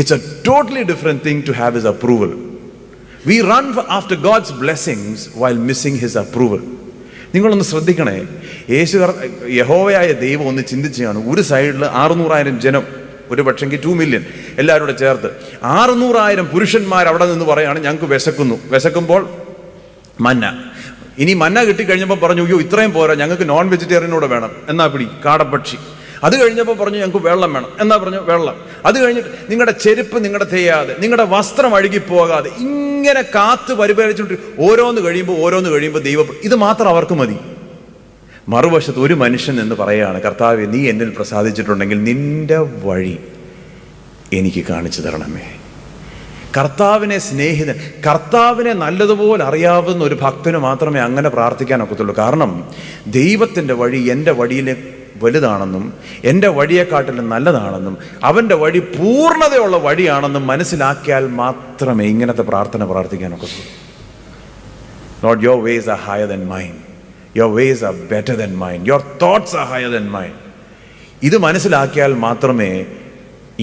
it's a totally different thing to have his approval. We run after God's blessings while missing his approval. നിങ്ങളൊന്ന് ശ്രദ്ധിക്കണേ. യഹോവയായ ദൈവം ഒന്ന് ചിന്തിച്ചാണ്. ഒരു സൈഡിൽ 600,000 ജനം, ഒരു പക്ഷെങ്കിൽ 2 മില്യൺ എല്ലാവരും കൂടെ ചേർത്ത് 600,000 പുരുഷന്മാർ അവിടെ നിന്ന് പറയാണ്, ഞങ്ങൾക്ക് വിശക്കുമ്പോൾ മന്ന. ഇനി മന്ന കിട്ടിക്കഴിഞ്ഞപ്പോൾ പറഞ്ഞു, അയ്യോ ഇത്രയും പോരാ, ഞങ്ങൾക്ക് നോൺ വെജിറ്റേറിയനൂടെ വേണം. എന്നാ പിടി കാടപ്പക്ഷി. അത് കഴിഞ്ഞപ്പോൾ പറഞ്ഞു, ഞങ്ങൾക്ക് വെള്ളം വേണം. എന്നാ പറഞ്ഞു വെള്ളം. അത് കഴിഞ്ഞിട്ട് നിങ്ങളുടെ ചെരുപ്പ് നിങ്ങളുടെ ചെയ്യാതെ, നിങ്ങളുടെ വസ്ത്രം അഴുകിപ്പോകാതെ, ഇങ്ങനെ കാത്ത് പരിപാലിച്ചിട്ട് ഓരോന്ന് കഴിയുമ്പോൾ ദൈവം, ഇത് മാത്രം അവർക്ക് മതി. മറുവശത്ത് ഒരു മനുഷ്യൻ എന്ന് പറയുകയാണ്, കർത്താവേ, നീ എന്നിൽ പ്രസാദിച്ചിട്ടുണ്ടെങ്കിൽ നിന്റെ വഴി എനിക്ക് കാണിച്ചു തരണമേ. കർത്താവിനെ സ്നേഹിതൻ, കർത്താവിനെ നല്ലതുപോലെ അറിയാവുന്ന ഒരു ഭക്തന് മാത്രമേ അങ്ങനെ പ്രാർത്ഥിക്കാൻ ഒക്കത്തുള്ളൂ. കാരണം ദൈവത്തിൻ്റെ വഴി എൻ്റെ വഴിയിലെ വലുതാണെന്നും എൻ്റെ വഴിയെക്കാട്ടിലും നല്ലതാണെന്നും അവൻ്റെ വഴി പൂർണ്ണതയുള്ള വഴിയാണെന്നും മനസ്സിലാക്കിയാൽ മാത്രമേ ഇങ്ങനത്തെ പ്രാർത്ഥന പ്രാർത്ഥിക്കാനൊക്കത്തുള്ളൂ. Lord, your ways are higher than mine. Your ways are better than mine. Your thoughts are higher than mine. ഇത് മനസ്സിലാക്കിയാൽ മാത്രമേ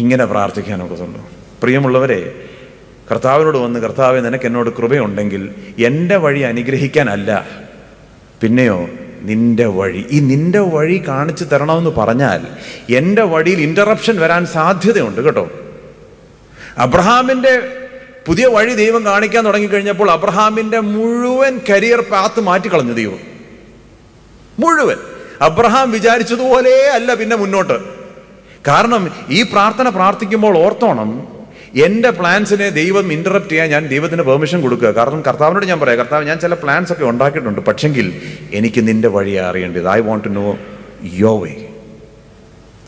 ഇങ്ങനെ പ്രാർത്ഥിക്കാനൊക്കത്തുള്ളൂ. പ്രിയമുള്ളവരെ, കർത്താവിനോട് വന്ന്, കർത്താവേ നിനക്ക് എന്നോട് കൃപയുണ്ടെങ്കിൽ എൻ്റെ വഴി അനുഗ്രഹിക്കാനല്ല, പിന്നെയോ നിന്റെ വഴി, ഈ നിന്റെ വഴി കാണിച്ചു തരണമെന്ന് പറഞ്ഞാൽ എൻ്റെ വഴിയിൽ ഇൻ്ററപ്ഷൻ വരാൻ സാധ്യതയുണ്ട് കേട്ടോ. അബ്രഹാമിൻ്റെ പുതിയ വഴി ദൈവം കാണിക്കാൻ തുടങ്ങിക്കഴിഞ്ഞപ്പോൾ അബ്രഹാമിൻ്റെ മുഴുവൻ കരിയർ പാത്ത് മാറ്റിക്കളഞ്ഞു ദൈവം. മുഴുവൻ അബ്രഹാം വിചാരിച്ചതുപോലെ അല്ല പിന്നെ മുന്നോട്ട്. കാരണം ഈ പ്രാർത്ഥന പ്രാർത്ഥിക്കുമ്പോൾ ഓർത്തോണം, എൻ്റെ പ്ലാൻസിനെ ദൈവം ഇൻ്ററപ്റ്റ് ചെയ്യാൻ ഞാൻ ദൈവത്തിന് പെർമിഷൻ കൊടുക്കുക. കാരണം കർത്താവിനോട് ഞാൻ പറയാം, കർത്താവ് ഞാൻ ചില പ്ലാൻസ് ഒക്കെ ഉണ്ടാക്കിയിട്ടുണ്ട്, പക്ഷെങ്കിൽ എനിക്ക് നിന്റെ വഴിയാണ് അറിയേണ്ടത്. I want to know your way.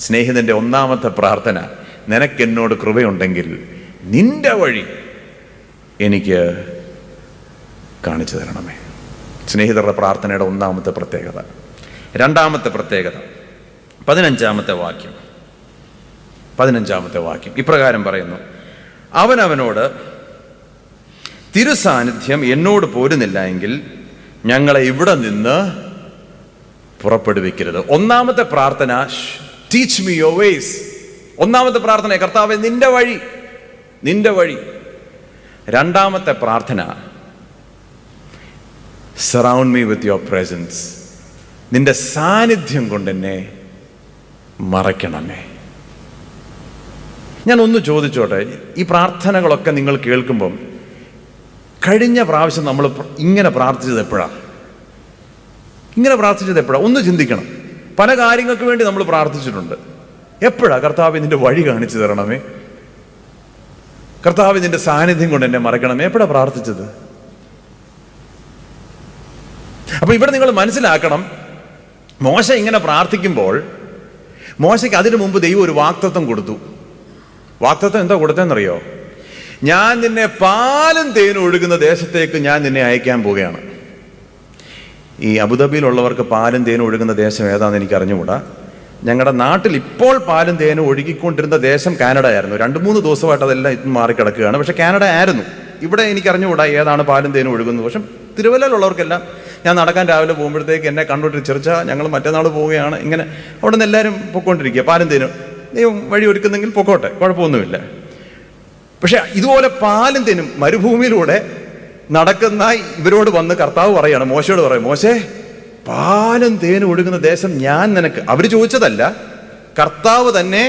സ്നേഹിതൻ്റെ ഒന്നാമത്തെ പ്രാർത്ഥന, നിനക്കെന്നോട് കൃപയുണ്ടെങ്കിൽ നിന്റെ വഴി എനിക്ക് കാണിച്ചു തരണമേ. സ്നേഹിതരുടെ പ്രാർത്ഥനയുടെ ഒന്നാമത്തെ പ്രത്യേകത. രണ്ടാമത്തെ പ്രത്യേകത 15-ാമത്തെ വാക്യം ഇപ്രകാരം പറയുന്നു: അവനവനോട് തിരുസാന്നിധ്യം എന്നോട് പോരുന്നില്ല എങ്കിൽ ഞങ്ങളെ ഇവിടെ നിന്ന് പുറപ്പെടുവിക്കരുത്. ഒന്നാമത്തെ പ്രാർത്ഥന, ടീച്ച് മീ യുവർ വേസ്. ഒന്നാമത്തെ പ്രാർത്ഥന, കർത്താവേ നിന്റെ വഴി, നിന്റെ വഴി. രണ്ടാമത്തെ പ്രാർത്ഥന, surround me with your presence. നിന്റെ സാന്നിധ്യം കൊണ്ട് എന്നെ മറയ്ക്കണമേ. ഞാൻ ഒന്ന് ചോദിച്ചോട്ടെ, ഈ പ്രാർത്ഥനകളൊക്കെ നിങ്ങൾ കേൾക്കുമ്പം കഴിഞ്ഞ പ്രാവശ്യം നമ്മൾ ഇങ്ങനെ പ്രാർത്ഥിച്ചത് എപ്പോഴാണ്? ഒന്ന് ചിന്തിക്കണം. പല കാര്യങ്ങൾക്ക് വേണ്ടി നമ്മൾ പ്രാർത്ഥിച്ചിട്ടുണ്ട്. എപ്പോഴാണ് കർത്താവേ നിന്റെ വഴി കാണിച്ചു തരണമേ, കർത്താവേ നിന്റെ സാന്നിധ്യം കൊണ്ട് എന്നെ മറക്കണമേ, എപ്പോഴാണ് പ്രാർത്ഥിച്ചത്? അപ്പൊ ഇവിടെ നിങ്ങൾ മനസ്സിലാക്കണം, മോശ ഇങ്ങനെ പ്രാർത്ഥിക്കുമ്പോൾ മോശയ്ക്ക് അതിനു മുമ്പ് ദൈവം ഒരു വാഗ്ദത്തം കൊടുത്തു. വാഗ്ദത്തം എന്താ കൊടുത്തതെന്നറിയോ? ഞാൻ നിന്നെ പാലും തേനും ഒഴുകുന്ന ദേശത്തേക്ക് ഞാൻ നിന്നെ അയക്കാൻ പോവുകയാണ്. ഈ അബുദാബിയിലുള്ളവർക്ക് പാലും തേനും ഒഴുകുന്ന ദേശം ഏതാണെന്ന് എനിക്ക് അറിഞ്ഞുകൂടാ. ഞങ്ങളുടെ നാട്ടിൽ ഇപ്പോൾ പാലും തേനും ഒഴുകിക്കൊണ്ടിരുന്ന ദേശം കാനഡ ആയിരുന്നു. 2-3 ദിവസമായിട്ട് അതെല്ലാം ഇപ്പം മാറിക്കിടക്കുകയാണ്. പക്ഷെ കാനഡ ആയിരുന്നു. ഇവിടെ എനിക്ക് അറിഞ്ഞുകൂടാ ഏതാണ് പാലും തേനും ഒഴുകുന്നത്. പക്ഷെ തിരുവല്ലയിലുള്ളവർക്കെല്ലാം ഞാൻ നടക്കാൻ രാവിലെ പോകുമ്പോഴത്തേക്ക് എന്നെ കണ്ടുകൊണ്ടിരി ചെറിച്ച ഞങ്ങൾ മറ്റന്നാൾ പോവുകയാണ്, ഇങ്ങനെ അവിടെ നിന്ന് എല്ലാവരും പൊയ്ക്കൊണ്ടിരിക്കുക. പാലും തേനും ദൈവം വഴി ഒരുക്കുന്നെങ്കിൽ പൊക്കോട്ടെ, കുഴപ്പമൊന്നുമില്ല. പക്ഷെ ഇതുപോലെ പാലും തേനും മരുഭൂമിയിലൂടെ നടക്കുന്ന ഇവരോട് വന്ന് കർത്താവ് പറയാണ്, മോശയോട് പറയും, മോശേ പാലും തേനും ഒഴുകുന്ന ദേശം ഞാൻ നിനക്ക്, അവർ ചോദിച്ചതല്ല, കർത്താവ് തന്നെ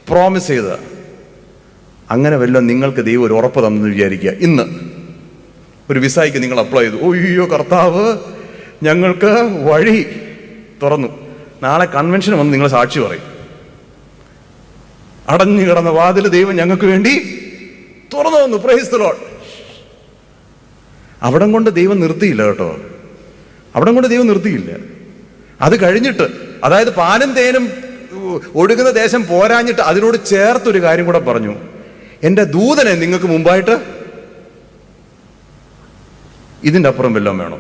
പ്രോമിസ് ചെയ്തത്. അങ്ങനെ വല്ലതും നിങ്ങൾക്ക് ദൈവം ഒരു ഉറപ്പ് തന്നെന്ന് വിചാരിക്കുക. ഇന്ന് ഒരു വിസയ്ക്ക് നിങ്ങൾ അപ്ലൈ ചെയ്തു, ഓയ്യോ കർത്താവ് ഞങ്ങൾക്ക് വഴി തുറന്നു, നാളെ കൺവെൻഷന് വന്ന് നിങ്ങൾ സാക്ഷി പറയും, അടഞ്ഞു കിടന്ന വാതിൽ ദൈവം ഞങ്ങൾക്ക് വേണ്ടി തുറന്നു വന്നു, പ്രൈസ് ദി ലോർഡ്. അവിടം കൊണ്ട് ദൈവം നിർത്തിയില്ല കേട്ടോ, അവിടം കൊണ്ട് ദൈവം നിർത്തിയില്ല. അത് കഴിഞ്ഞിട്ട്, അതായത് പാലും തേനും ഒഴുകുന്ന ദേശം പോരാഞ്ഞിട്ട് അതിനോട് ചേർത്തൊരു കാര്യം കൂടെ പറഞ്ഞു, എൻ്റെ ദൂതനെ നിങ്ങൾക്ക് മുമ്പായിട്ട്, ഇതിൻ്റെ അപ്പുറം വല്ലതും വേണോ?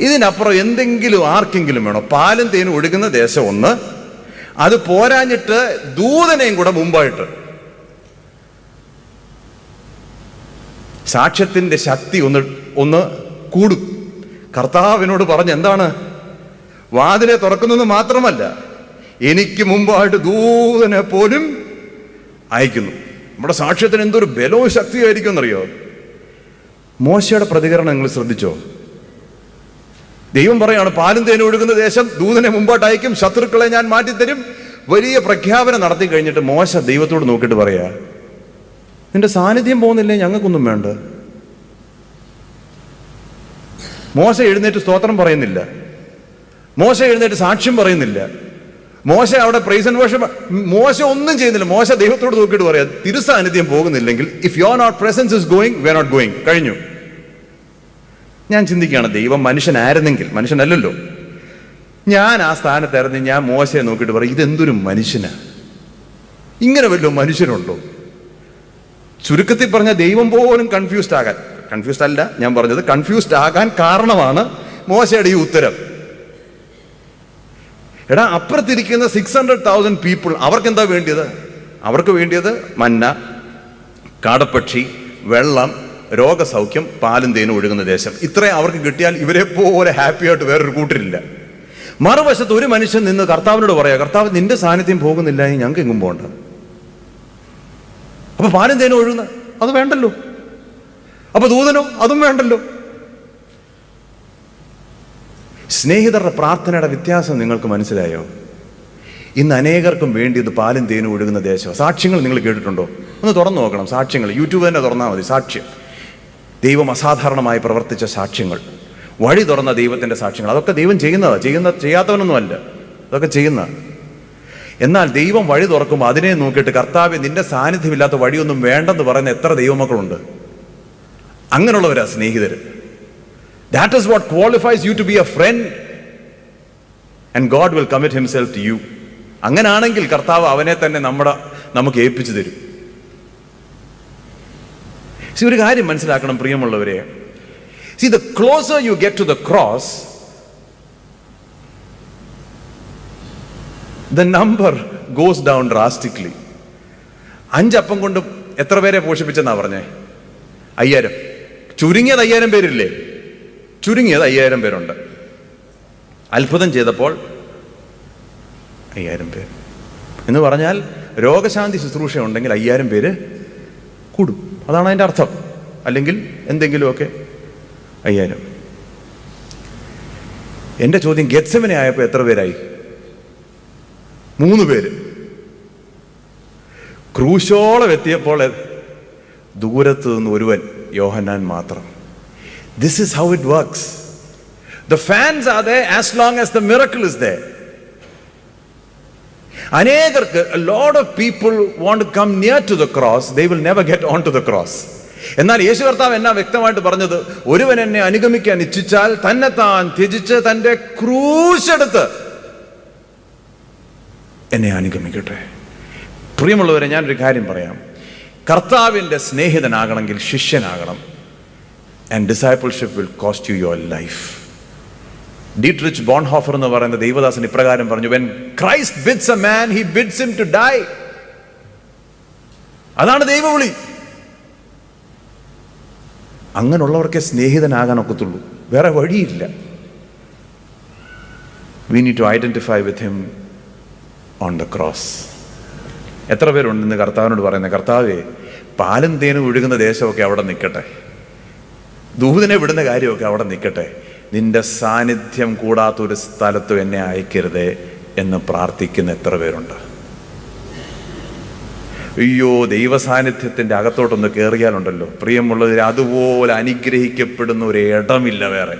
ഇതിനപ്പുറം എന്തെങ്കിലും ആർക്കെങ്കിലും വേണോ? പാലും തേനും ഒഴുകുന്ന ദേശം ഒന്ന്, അത് പോരാഞ്ഞിട്ട് ദൂതനെയും കൂടെ മുമ്പായിട്ട്. സാക്ഷ്യത്തിന്റെ ശക്തി ഒന്ന് കൂടും. കർത്താവിനോട് പറഞ്ഞ് എന്താണ്? വാതിലെ തുറക്കുന്നത് മാത്രമല്ല, എനിക്ക് മുമ്പായിട്ട് ദൂതനെ പോലും അയക്കുന്നു. നമ്മുടെ സാക്ഷ്യത്തിന് എന്തൊരു ബലവും ശക്തിയായിരിക്കും എന്നറിയോ? മോശയുടെ പ്രതികരണം നിങ്ങൾ ശ്രദ്ധിച്ചോ? ദൈവം പറയാണ്, പാലും തേനും ഒഴുകുന്ന ദേശം ദൂതനെ മുമ്പോട്ട് അയക്കും, ശത്രുക്കളെ ഞാൻ മാറ്റിത്തരും. വലിയ പ്രഖ്യാപനം നടത്തി കഴിഞ്ഞിട്ട് മോശ ദൈവത്തോട് നോക്കിയിട്ട് പറയാ, നിന്റെ സാന്നിധ്യം പോകുന്നില്ലേ, ഞങ്ങൾക്കൊന്നും വേണ്ട. മോശ എഴുന്നേറ്റ് സ്തോത്രം പറയുന്നില്ല, മോശ എഴുന്നേറ്റ് സാക്ഷ്യം പറയുന്നില്ല, മോശ അവിടെ പ്രൈസ് ആൻഡ് വർഷിപ്പ്, മോശ ഒന്നും ചെയ്യുന്നില്ല. മോശ ദൈവത്തോട് നോക്കിയിട്ട് പറയാ, തിരുസാന്നിധ്യം പോകുന്നില്ലെങ്കിൽ, if your not presence is going, we are not going. കഴിഞ്ഞു. ഞാൻ ചിന്തിക്കുകയാണ്, ദൈവം മനുഷ്യനായിരുന്നെങ്കിൽ, മനുഷ്യനല്ലല്ലോ, ഞാൻ ആ സ്ഥാനത്തായിരുന്നു, ഞാൻ മോശയെ നോക്കിയിട്ട് പറയും, ഇതെന്തൊരു മനുഷ്യനാ, ഇങ്ങനെ വല്ലോ മനുഷ്യനുണ്ടോ? ചുരുക്കത്തിൽ പറഞ്ഞ ദൈവം പോലും കൺഫ്യൂസ്ഡ് അല്ല ഞാൻ പറഞ്ഞത്, കൺഫ്യൂസ്ഡ് ആകാൻ കാരണമാണ് മോശയുടെ ഈ ഉത്തരം. എടാ, അപ്പുറത്തിരിക്കുന്ന 600,000 പീപ്പിൾ, അവർക്ക് എന്താ വേണ്ടിയത്? അവർക്ക് വേണ്ടിയത് മന്ന, കാടപ്പക്ഷി, വെള്ളം, രോഗസൗഖ്യം, പാലും തേനും ഒഴുകുന്ന ദേശം. ഇത്രയും അവർക്ക് കിട്ടിയാൽ ഇവരെ പോലെ ഹാപ്പി ആയിട്ട് വേറൊരു കൂട്ടരില്ല. മറുവശത്ത് ഒരു മനുഷ്യൻ നിന്ന് കർത്താവിനോട് പറയാം, കർത്താവ് നിന്റെ സാന്നിധ്യം പോകുന്നില്ല, ഞങ്ങൾക്ക് എങ്ങും പോകണ്ട. അപ്പൊ പാലും തേനും ഒഴുകുന്ന അത് വേണ്ടല്ലോ. അപ്പൊ ദൂതനോ അതും വേണ്ടല്ലോ. സ്നേഹിതരുടെ പ്രാർത്ഥനയുടെ വ്യത്യാസം നിങ്ങൾക്ക് മനസ്സിലായോ? ഇന്ന് അനേകർക്കും വേണ്ടി ഇത് പാലും തേനും ഒഴുകുന്ന ദേശം. സാക്ഷ്യങ്ങൾ നിങ്ങൾ കേട്ടിട്ടുണ്ടോ? ഒന്ന് തുറന്നു നോക്കണം. സാക്ഷ്യങ്ങൾ യൂട്യൂബ് തന്നെ തുറന്നാൽ മതി. സാക്ഷ്യം, ദൈവം അസാധാരണമായി പ്രവർത്തിച്ച സാക്ഷ്യങ്ങൾ, വഴി തുറന്ന ദൈവത്തിൻ്റെ സാക്ഷ്യങ്ങൾ. അതൊക്കെ ദൈവം ചെയ്യാത്തവനൊന്നുമല്ല, അതൊക്കെ ചെയ്യുന്ന. എന്നാൽ ദൈവം വഴി തുറക്കുമ്പോൾ അതിനെ നോക്കിയിട്ട് കർത്താവേ നിന്റെ സാന്നിധ്യമില്ലാത്ത വഴിയൊന്നും വേണ്ടെന്ന് പറയുന്ന എത്ര ദൈവമക്കളുണ്ട്? അങ്ങനെയുള്ളവരാ സ്നേഹിതർ. That is what qualifies you to be a friend and God will commit himself to you. അങ്ങനാണെങ്കിൽ കർത്താവ് അവനെ തന്നെ നമുക്ക് ഏൽപ്പിച്ചു തരും. ഒരു കാര്യം മനസ്സിലാക്കണം പ്രിയമുള്ളവരെ. See, the closer you get to the cross, the number goes down drastically. 5 അപ്പം കൊണ്ട് എത്ര പേരെ പോഷിപ്പിച്ചെന്നാ പറഞ്ഞേ? 5000. ചുരുങ്ങിയത് 5000 പേരില്ലേ? ചുരുങ്ങിയത് 5000 പേരുണ്ട്. അത്ഭുതം ചെയ്തപ്പോൾ 5000 പേര് എന്ന് പറഞ്ഞാൽ രോഗശാന്തി ശുശ്രൂഷ ഉണ്ടെങ്കിൽ 5000 പേര് കൂടും. അതാണ് അതിൻ്റെ അർത്ഥം. അല്ലെങ്കിൽ എന്തെങ്കിലുമൊക്കെ 5000. എൻ്റെ ചോദ്യം, ഗെത്സമനെ ആയപ്പോൾ എത്ര പേരായി? 3 പേര്. ക്രൂശോളം എത്തിയപ്പോൾ ദൂരത്ത് നിന്ന് ഒരുവൻ, യോഹന്നാൻ മാത്രം. This is how it works. The fans are there as long as the miracle is there. അനേകർക്ക്, a lot of people want to come near to the cross, they will never get onto the cross. എന്നാൽ യേശു കർത്താവ് എന്നാ വ്യക്തമായിട്ട് പറഞ്ഞത്? ഒരുവൻ എന്നെ അനുഗമിക്കാൻ ഇച്ഛിച്ചാൽ തന്നെത്താൻ ത്യജിച്ച് തൻ്റെ ക്രൂശെടുത്ത് എന്നെ അനുഗമിക്കട്ടെ. പ്രിയമുള്ളവരെ, ഞാനൊരു കാര്യം പറയാം. കർത്താവിൻ്റെ സ്നേഹിതനാകണമെങ്കിൽ ശിഷ്യനാകണം. And discipleship will cost you your life. Dietrich Bonhoeffer എന്ന് പറയുന്ന ദൈവദാസൻ ഇപ്രകാരം പറഞ്ഞു, when Christ bids a man, he bids him to die. അതാണ് ദൈവവിളി. അങ്ങനെയുള്ളവർക്കേ സ്നേഹിതനാകാൻ ഒക്കത്തുള്ളൂ, വേറെ വഴിയില്ല. We need to identify with him on the cross. എത്ര പേരുണ്ട് ഇന്ന് കർത്താവിനോട് പറയുന്നത്, കർത്താവേ പാലും തേനും ഒഴുകുന്ന ദേശമൊക്കെ അവിടെ നിൽക്കട്ടെ, ദൂതനെ വിടുന്ന കാര്യമൊക്കെ അവിടെ നിൽക്കട്ടെ, നിന്റെ സാന്നിധ്യം കൂടാത്തൊരു സ്ഥലത്തും എന്നെ അയക്കരുതേ എന്ന് പ്രാർത്ഥിക്കുന്ന എത്ര പേരുണ്ട്? അയ്യോ, ദൈവ സാന്നിധ്യത്തിൻ്റെ അകത്തോട്ടൊന്ന് കയറിയാലുണ്ടല്ലോ പ്രിയമുള്ളവർ, അതുപോലെ അനുഗ്രഹിക്കപ്പെടുന്ന ഒരു ഇടമില്ല വേറെ.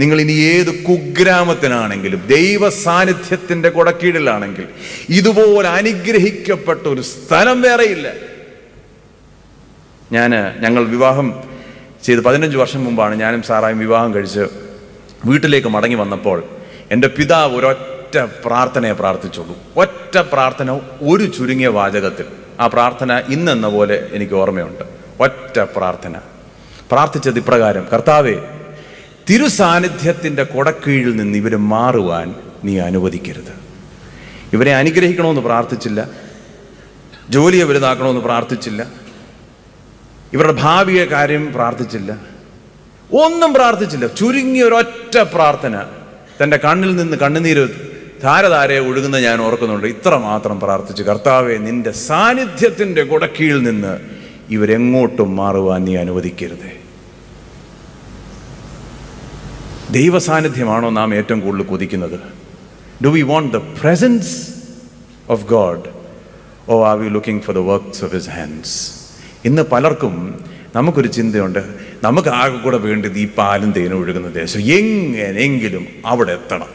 നിങ്ങൾ ഇനി ഏത് കുഗ്രാമത്തിനാണെങ്കിലും ദൈവ സാന്നിധ്യത്തിൻ്റെ കൊടക്കീഴിലാണെങ്കിൽ ഇതുപോലെ അനുഗ്രഹിക്കപ്പെട്ട ഒരു സ്ഥലം വേറെയില്ല. ഞങ്ങൾ വിവാഹം ചെയ്ത് 15 വർഷം മുമ്പാണ് ഞാനും സാറായും വിവാഹം കഴിച്ച് വീട്ടിലേക്ക് മടങ്ങി വന്നപ്പോൾ എൻ്റെ പിതാവ് ഒരൊറ്റ പ്രാർത്ഥനയെ പ്രാർത്ഥിച്ചുള്ളൂ. ഒറ്റ പ്രാർത്ഥന, ഒരു ചുരുങ്ങിയ വാചകത്തിൽ. ആ പ്രാർത്ഥന ഇന്നെന്ന പോലെ എനിക്ക് ഓർമ്മയുണ്ട്. ഒറ്റ പ്രാർത്ഥന പ്രാർത്ഥിച്ചത് ഇപ്രകാരം: കർത്താവേ, തിരുസാന്നിധ്യത്തിൻ്റെ കൊടക്കീഴിൽ നിന്ന് ഇവരെ മാറുവാൻ നീ അനുവദിക്കരുത്. ഇവരെ അനുഗ്രഹിക്കണമെന്ന് പ്രാർത്ഥിച്ചില്ല, ജോലിയെ വലുതാക്കണമെന്ന് പ്രാർത്ഥിച്ചില്ല, ഇവരുടെ ഭാവിയെ കാര്യം പ്രാർത്ഥിച്ചില്ല, ഒന്നും പ്രാർത്ഥിച്ചില്ല. ചുരുങ്ങിയ ഒരൊറ്റ പ്രാർത്ഥന, തൻ്റെ കണ്ണിൽ നിന്ന് കണ്ണുനീര് ധാരധാരയെ ഒഴുകുന്ന ഞാൻ ഓർക്കുന്നുണ്ട്. ഇത്ര മാത്രം പ്രാർത്ഥിച്ചു: കർത്താവെ, നിന്റെ സാന്നിധ്യത്തിൻ്റെ കൊടക്കീഴിൽ നിന്ന് ഇവരെങ്ങോട്ടും മാറുവാൻ നീ അനുവദിക്കരുതേ. ദൈവ സാന്നിധ്യമാണോ നാം ഏറ്റവും കൂടുതൽ കൊതിക്കുന്നത്? Do we want the presence of God, or are we looking for the works of his hands? ഇന്ന് പലർക്കും നമുക്കൊരു ചിന്തയുണ്ട്, നമുക്ക് ആകെ കൂടെ വേണ്ടത് ഈ പാലും തേനും ഒഴുകുന്ന ദേശം, എങ്ങനെയെങ്കിലും അവിടെ എത്തണം.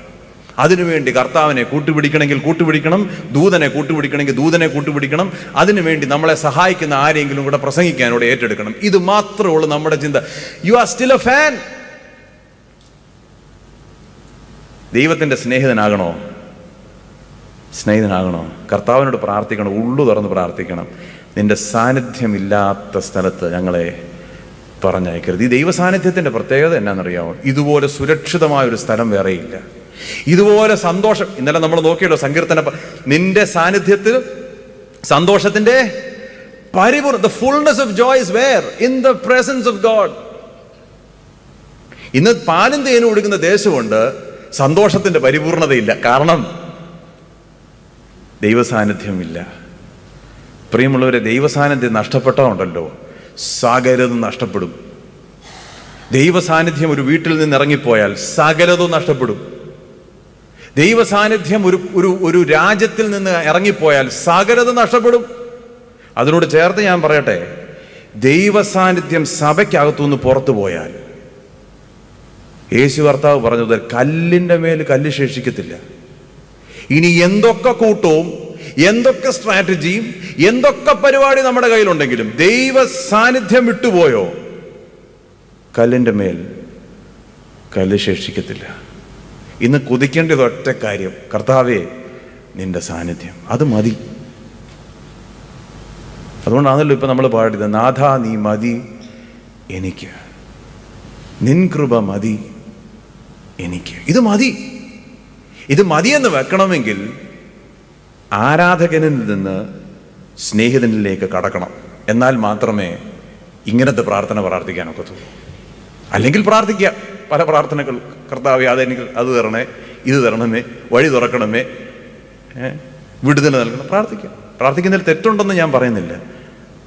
അതിനുവേണ്ടി കർത്താവിനെ കൂട്ടുപിടിക്കണമെങ്കിൽ കൂട്ടുപിടിക്കണം, ദൂതനെ കൂട്ടുപിടിക്കണമെങ്കിൽ ദൂതനെ കൂട്ടുപിടിക്കണം, അതിനുവേണ്ടി നമ്മളെ സഹായിക്കുന്ന ആരെങ്കിലും കൂടെ പ്രസംഗിക്കാനോട് ഏറ്റെടുക്കണം. ഇത് മാത്രമേ ഉള്ളൂ നമ്മുടെ ചിന്ത. You are still a fan. ദൈവത്തിൻ്റെ സ്നേഹിതനാകണോ? കർത്താവിനോട് പ്രാർത്ഥിക്കണം, ഉള്ളു തുറന്ന് പ്രാർത്ഥിക്കണം. നിന്റെ സാന്നിധ്യമില്ലാത്ത സ്ഥലത്ത് ഞങ്ങളെ പറഞ്ഞയക്കരുത്. ഈ ദൈവ സാന്നിധ്യത്തിൻ്റെ പ്രത്യേകത എന്നാണെന്നറിയാമോ? ഇതുപോലെ സുരക്ഷിതമായൊരു സ്ഥലം വേറെയില്ല, ഇതുപോലെ സന്തോഷം. ഇന്നലെ നമ്മൾ നോക്കിയല്ലോ സങ്കീർത്തന, നിന്റെ സാന്നിധ്യത്തിൽ സന്തോഷത്തിന്റെ പരിപൂർണ്ണ, the fullness of joy is where? In the presence of God. ഇന്ന് പാലും തേനും ഒഴുകുന്ന ദേശമുണ്ട്, സന്തോഷത്തിൻ്റെ പരിപൂർണതയില്ല. കാരണം ദൈവസാന്നിധ്യമില്ല. പ്രിയമുള്ളവരെ, ദൈവസാന്നിധ്യം നഷ്ടപ്പെട്ടതുണ്ടല്ലോ, സകലതും നഷ്ടപ്പെടും. ദൈവസാന്നിധ്യം ഒരു വീട്ടിൽ നിന്ന് ഇറങ്ങിപ്പോയാൽ സകലതും നഷ്ടപ്പെടും. ദൈവസാന്നിധ്യം ഒരു രാജ്യത്തിൽ നിന്ന് ഇറങ്ങിപ്പോയാൽ സകലതും നഷ്ടപ്പെടും. അതിനോട് ചേർത്ത് ഞാൻ പറയട്ടെ, ദൈവസാന്നിധ്യം സഭയ്ക്കകത്തുനിന്ന് പുറത്തു പോയാൽ, യേശു കർത്താവ് പറഞ്ഞത്, കല്ലിൻ്റെ മേൽ കല്ല് ശേഷിക്കത്തില്ല. ഇനി എന്തൊക്കെ കൂട്ടവും എന്തൊക്കെ സ്ട്രാറ്റജിയും എന്തൊക്കെ പരിപാടി നമ്മുടെ കയ്യിലുണ്ടെങ്കിലും ദൈവ സാന്നിധ്യം വിട്ടുപോയോ, കല്ലിൻ്റെ മേൽ കല്ല് ശേഷിക്കത്തില്ല. ഇന്ന് കൊതിക്കേണ്ടത് ഒറ്റ കാര്യം, കർത്താവേ നിന്റെ സാന്നിധ്യം, അത് മതി. അതുകൊണ്ടാണല്ലോ ഇപ്പം നമ്മൾ പാടിയത്, നാഥ നീ മതി എനിക്ക്, നിൻ കൃപ മതി എനിക്ക്. ഇത് മതി. ഇത് മതിയെന്ന് വെക്കണമെങ്കിൽ ആരാധകനിൽ നിന്ന് സ്നേഹിതനിലേക്ക് കടക്കണം. എന്നാൽ മാത്രമേ ഇങ്ങനത്തെ പ്രാർത്ഥന പ്രാർത്ഥിക്കാനൊക്കത്തുള്ളൂ. അല്ലെങ്കിൽ പ്രാർത്ഥിക്കാം പല പ്രാർത്ഥനകൾ, കർത്താവേ അതെനിക്ക് അത് തരണേ, ഇത് തരണമേ, വഴി തുറക്കണമേ, വിടുതൽ നൽകണം, പ്രാർത്ഥിക്കാം. പ്രാർത്ഥിക്കുന്നതിൽ തെറ്റുണ്ടെന്ന് ഞാൻ പറയുന്നില്ല.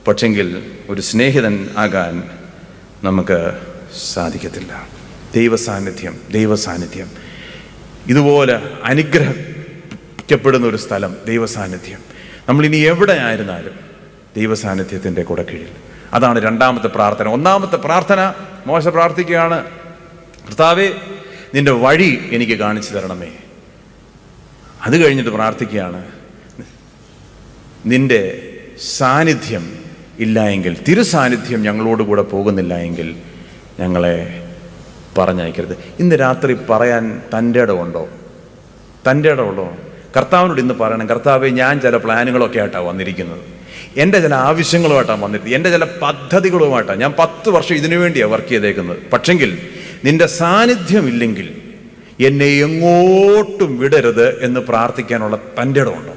പക്ഷെങ്കിൽ ഒരു സ്നേഹിതൻ ആകാൻ നമുക്ക് സാധിക്കത്തില്ല. ദൈവസാന്നിധ്യം ഇതുപോലെ അനുഗ്രഹിക്കപ്പെടുന്ന ഒരു സ്ഥലം, ദൈവസാന്നിധ്യം. നമ്മളിനി എവിടെ ആയിരുന്നാലും ദൈവസാന്നിധ്യത്തിൻ്റെ കൂടെ കീഴിൽ. അതാണ് രണ്ടാമത്തെ പ്രാർത്ഥന. ഒന്നാമത്തെ പ്രാർത്ഥന മോശ പ്രാർത്ഥിക്കുകയാണ്, കർത്താവേ നിന്റെ വഴി എനിക്ക് കാണിച്ചു തരണമേ. അത് കഴിഞ്ഞിട്ട് പ്രാർത്ഥിക്കുകയാണ്, നിന്റെ സാന്നിധ്യം ഇല്ല എങ്കിൽ, തിരുസാന്നിധ്യം ഞങ്ങളോടുകൂടെ പോകുന്നില്ല എങ്കിൽ ഞങ്ങളെ പറഞ്ഞയക്കരുത്. ഇന്ന് രാത്രി പറയാൻ തൻ്റെ ഇടമുണ്ടോ? കർത്താവിനോട് ഇന്ന് പറയണം, കർത്താവേ ഞാൻ ചില പ്ലാനുകളൊക്കെ ആയിട്ടാണ് വന്നിരിക്കുന്നത്, എൻ്റെ ചില ആവശ്യങ്ങളുമായിട്ടാണ് വന്നിരിക്കുന്നത്, എൻ്റെ ചില പദ്ധതികളുമായിട്ടാണ്, ഞാൻ 10 വർഷം ഇതിനു വേണ്ടിയാണ് വർക്ക് ചെയ്തേക്കുന്നത്. പക്ഷെങ്കിൽ നിന്റെ സാന്നിധ്യമില്ലെങ്കിൽ എന്നെ എങ്ങോട്ടും വിടരുത് എന്ന് പ്രാർത്ഥിക്കാനുള്ള തൻ്റെ ഇടമുണ്ടോ?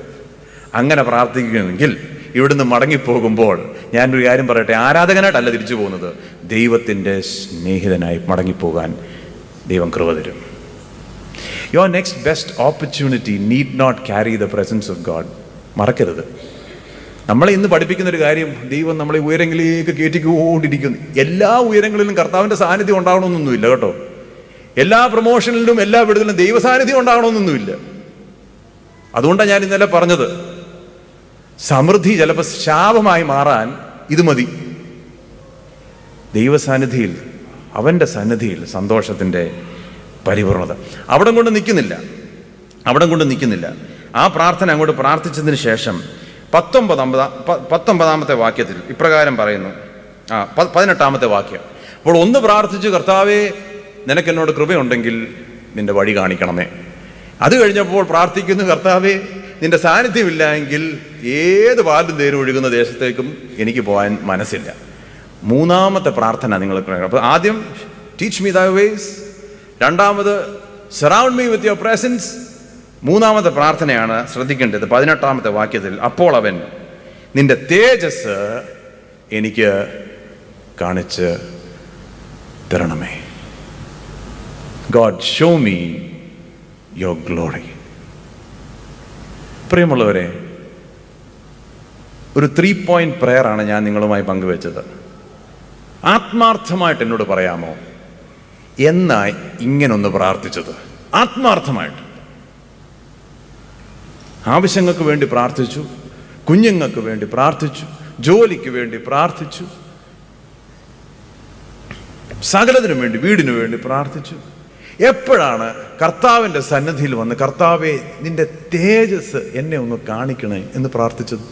അങ്ങനെ പ്രാർത്ഥിക്കുമെങ്കിൽ ഇവിടുന്ന് മടങ്ങിപ്പോകുമ്പോൾ ഞാനൊരു കാര്യം പറയട്ടെ, ആരാധകനായിട്ടല്ല തിരിച്ചു പോകുന്നത്, ദൈവത്തിൻ്റെ സ്നേഹിതനായി മടങ്ങിപ്പോകാൻ ദൈവം കൃപ തരും. Your next best opportunity need not carry the presence of God. മറക്കരുത്. നമ്മളെ ഇന്ന് പഠിപ്പിക്കുന്ന ഒരു കാര്യം, ദൈവം നമ്മളെ ഉയരങ്ങളിലേക്ക് കയറ്റിക്കൊണ്ടിരിക്കുന്നു. എല്ലാ ഉയരങ്ങളിലും കർത്താവിൻ്റെ സാന്നിധ്യം ഉണ്ടാകണമെന്നൊന്നുമില്ല കേട്ടോ. എല്ലാ പ്രൊമോഷനിലും എല്ലാ വിടുതലും ദൈവ സാന്നിധ്യം ഉണ്ടാകണമെന്നൊന്നുമില്ല. അതുകൊണ്ടാണ് ഞാൻ ഇന്നലെ പറഞ്ഞത്, സമൃദ്ധി ചിലപ്പോൾ ശാപമായി മാറാൻ ഇത് മതി. ദൈവസാന്നിധിയിൽ, അവൻ്റെ സന്നിധിയിൽ സന്തോഷത്തിൻ്റെ പരിപൂർണത. അവിടം കൊണ്ട് നിൽക്കുന്നില്ല. ആ പ്രാർത്ഥന അങ്ങോട്ട് പ്രാർത്ഥിച്ചതിന് ശേഷം 19-ാമത്തെ വാക്യത്തിൽ ഇപ്രകാരം പറയുന്നു. 18-ാമത്തെ വാക്യം, അപ്പോൾ ഒന്ന് പ്രാർത്ഥിച്ചു, കർത്താവേ നിനക്കെന്നോട് കൃപയുണ്ടെങ്കിൽ നിന്റെ വഴി കാണിക്കണമേ. അത് കഴിഞ്ഞപ്പോൾ പ്രാർത്ഥിക്കുന്നു, കർത്താവേ നിന്റെ സാന്നിധ്യമില്ല എങ്കിൽ ഏത് പാലും തേരും ഒഴുകുന്ന ദേശത്തേക്കും എനിക്ക് പോകാൻ മനസ്സില്ല. 3-ാമത്തെ പ്രാർത്ഥന നിങ്ങൾ. അപ്പോൾ ആദ്യം ടീച്ച് മീ ദൈ വേസ്, രണ്ടാമത് surround me with your presence, 3-ാമത്തെ പ്രാർത്ഥനയാണ് ശ്രദ്ധിക്കേണ്ടത് 18-ാമത്തെ വാക്യത്തിൽ, അപ്പോൾ അവൻ നിന്റെ തേജസ് എനിക്ക് കാണിച്ച് തരണമേ. God show me your glory. പ്രിയമുള്ളവരെ, ഒരു 3-point പ്രയറാണ് ഞാൻ നിങ്ങളുമായി പങ്കുവെച്ചത്. ആത്മാർത്ഥമായിട്ട് എന്നോട് പറയാമോ എന്നായി ഇങ്ങനൊന്ന് പ്രാർത്ഥിച്ചത്? ആത്മാർത്ഥമായിട്ട് ആവശ്യങ്ങൾക്ക് വേണ്ടി പ്രാർത്ഥിച്ചു, കുഞ്ഞുങ്ങൾക്ക് വേണ്ടി പ്രാർത്ഥിച്ചു, ജോലിക്ക് വേണ്ടി പ്രാർത്ഥിച്ചു, സകലത്തിനും വേണ്ടി, വീടിനു വേണ്ടി പ്രാർത്ഥിച്ചു. എപ്പോഴാണ് കർത്താവിൻ്റെ സന്നിധിയിൽ വന്ന് കർത്താവേ നിന്റെ തേജസ് എന്നെ ഒന്ന് കാണിക്കണേ എന്ന് പ്രാർത്ഥിച്ചത്?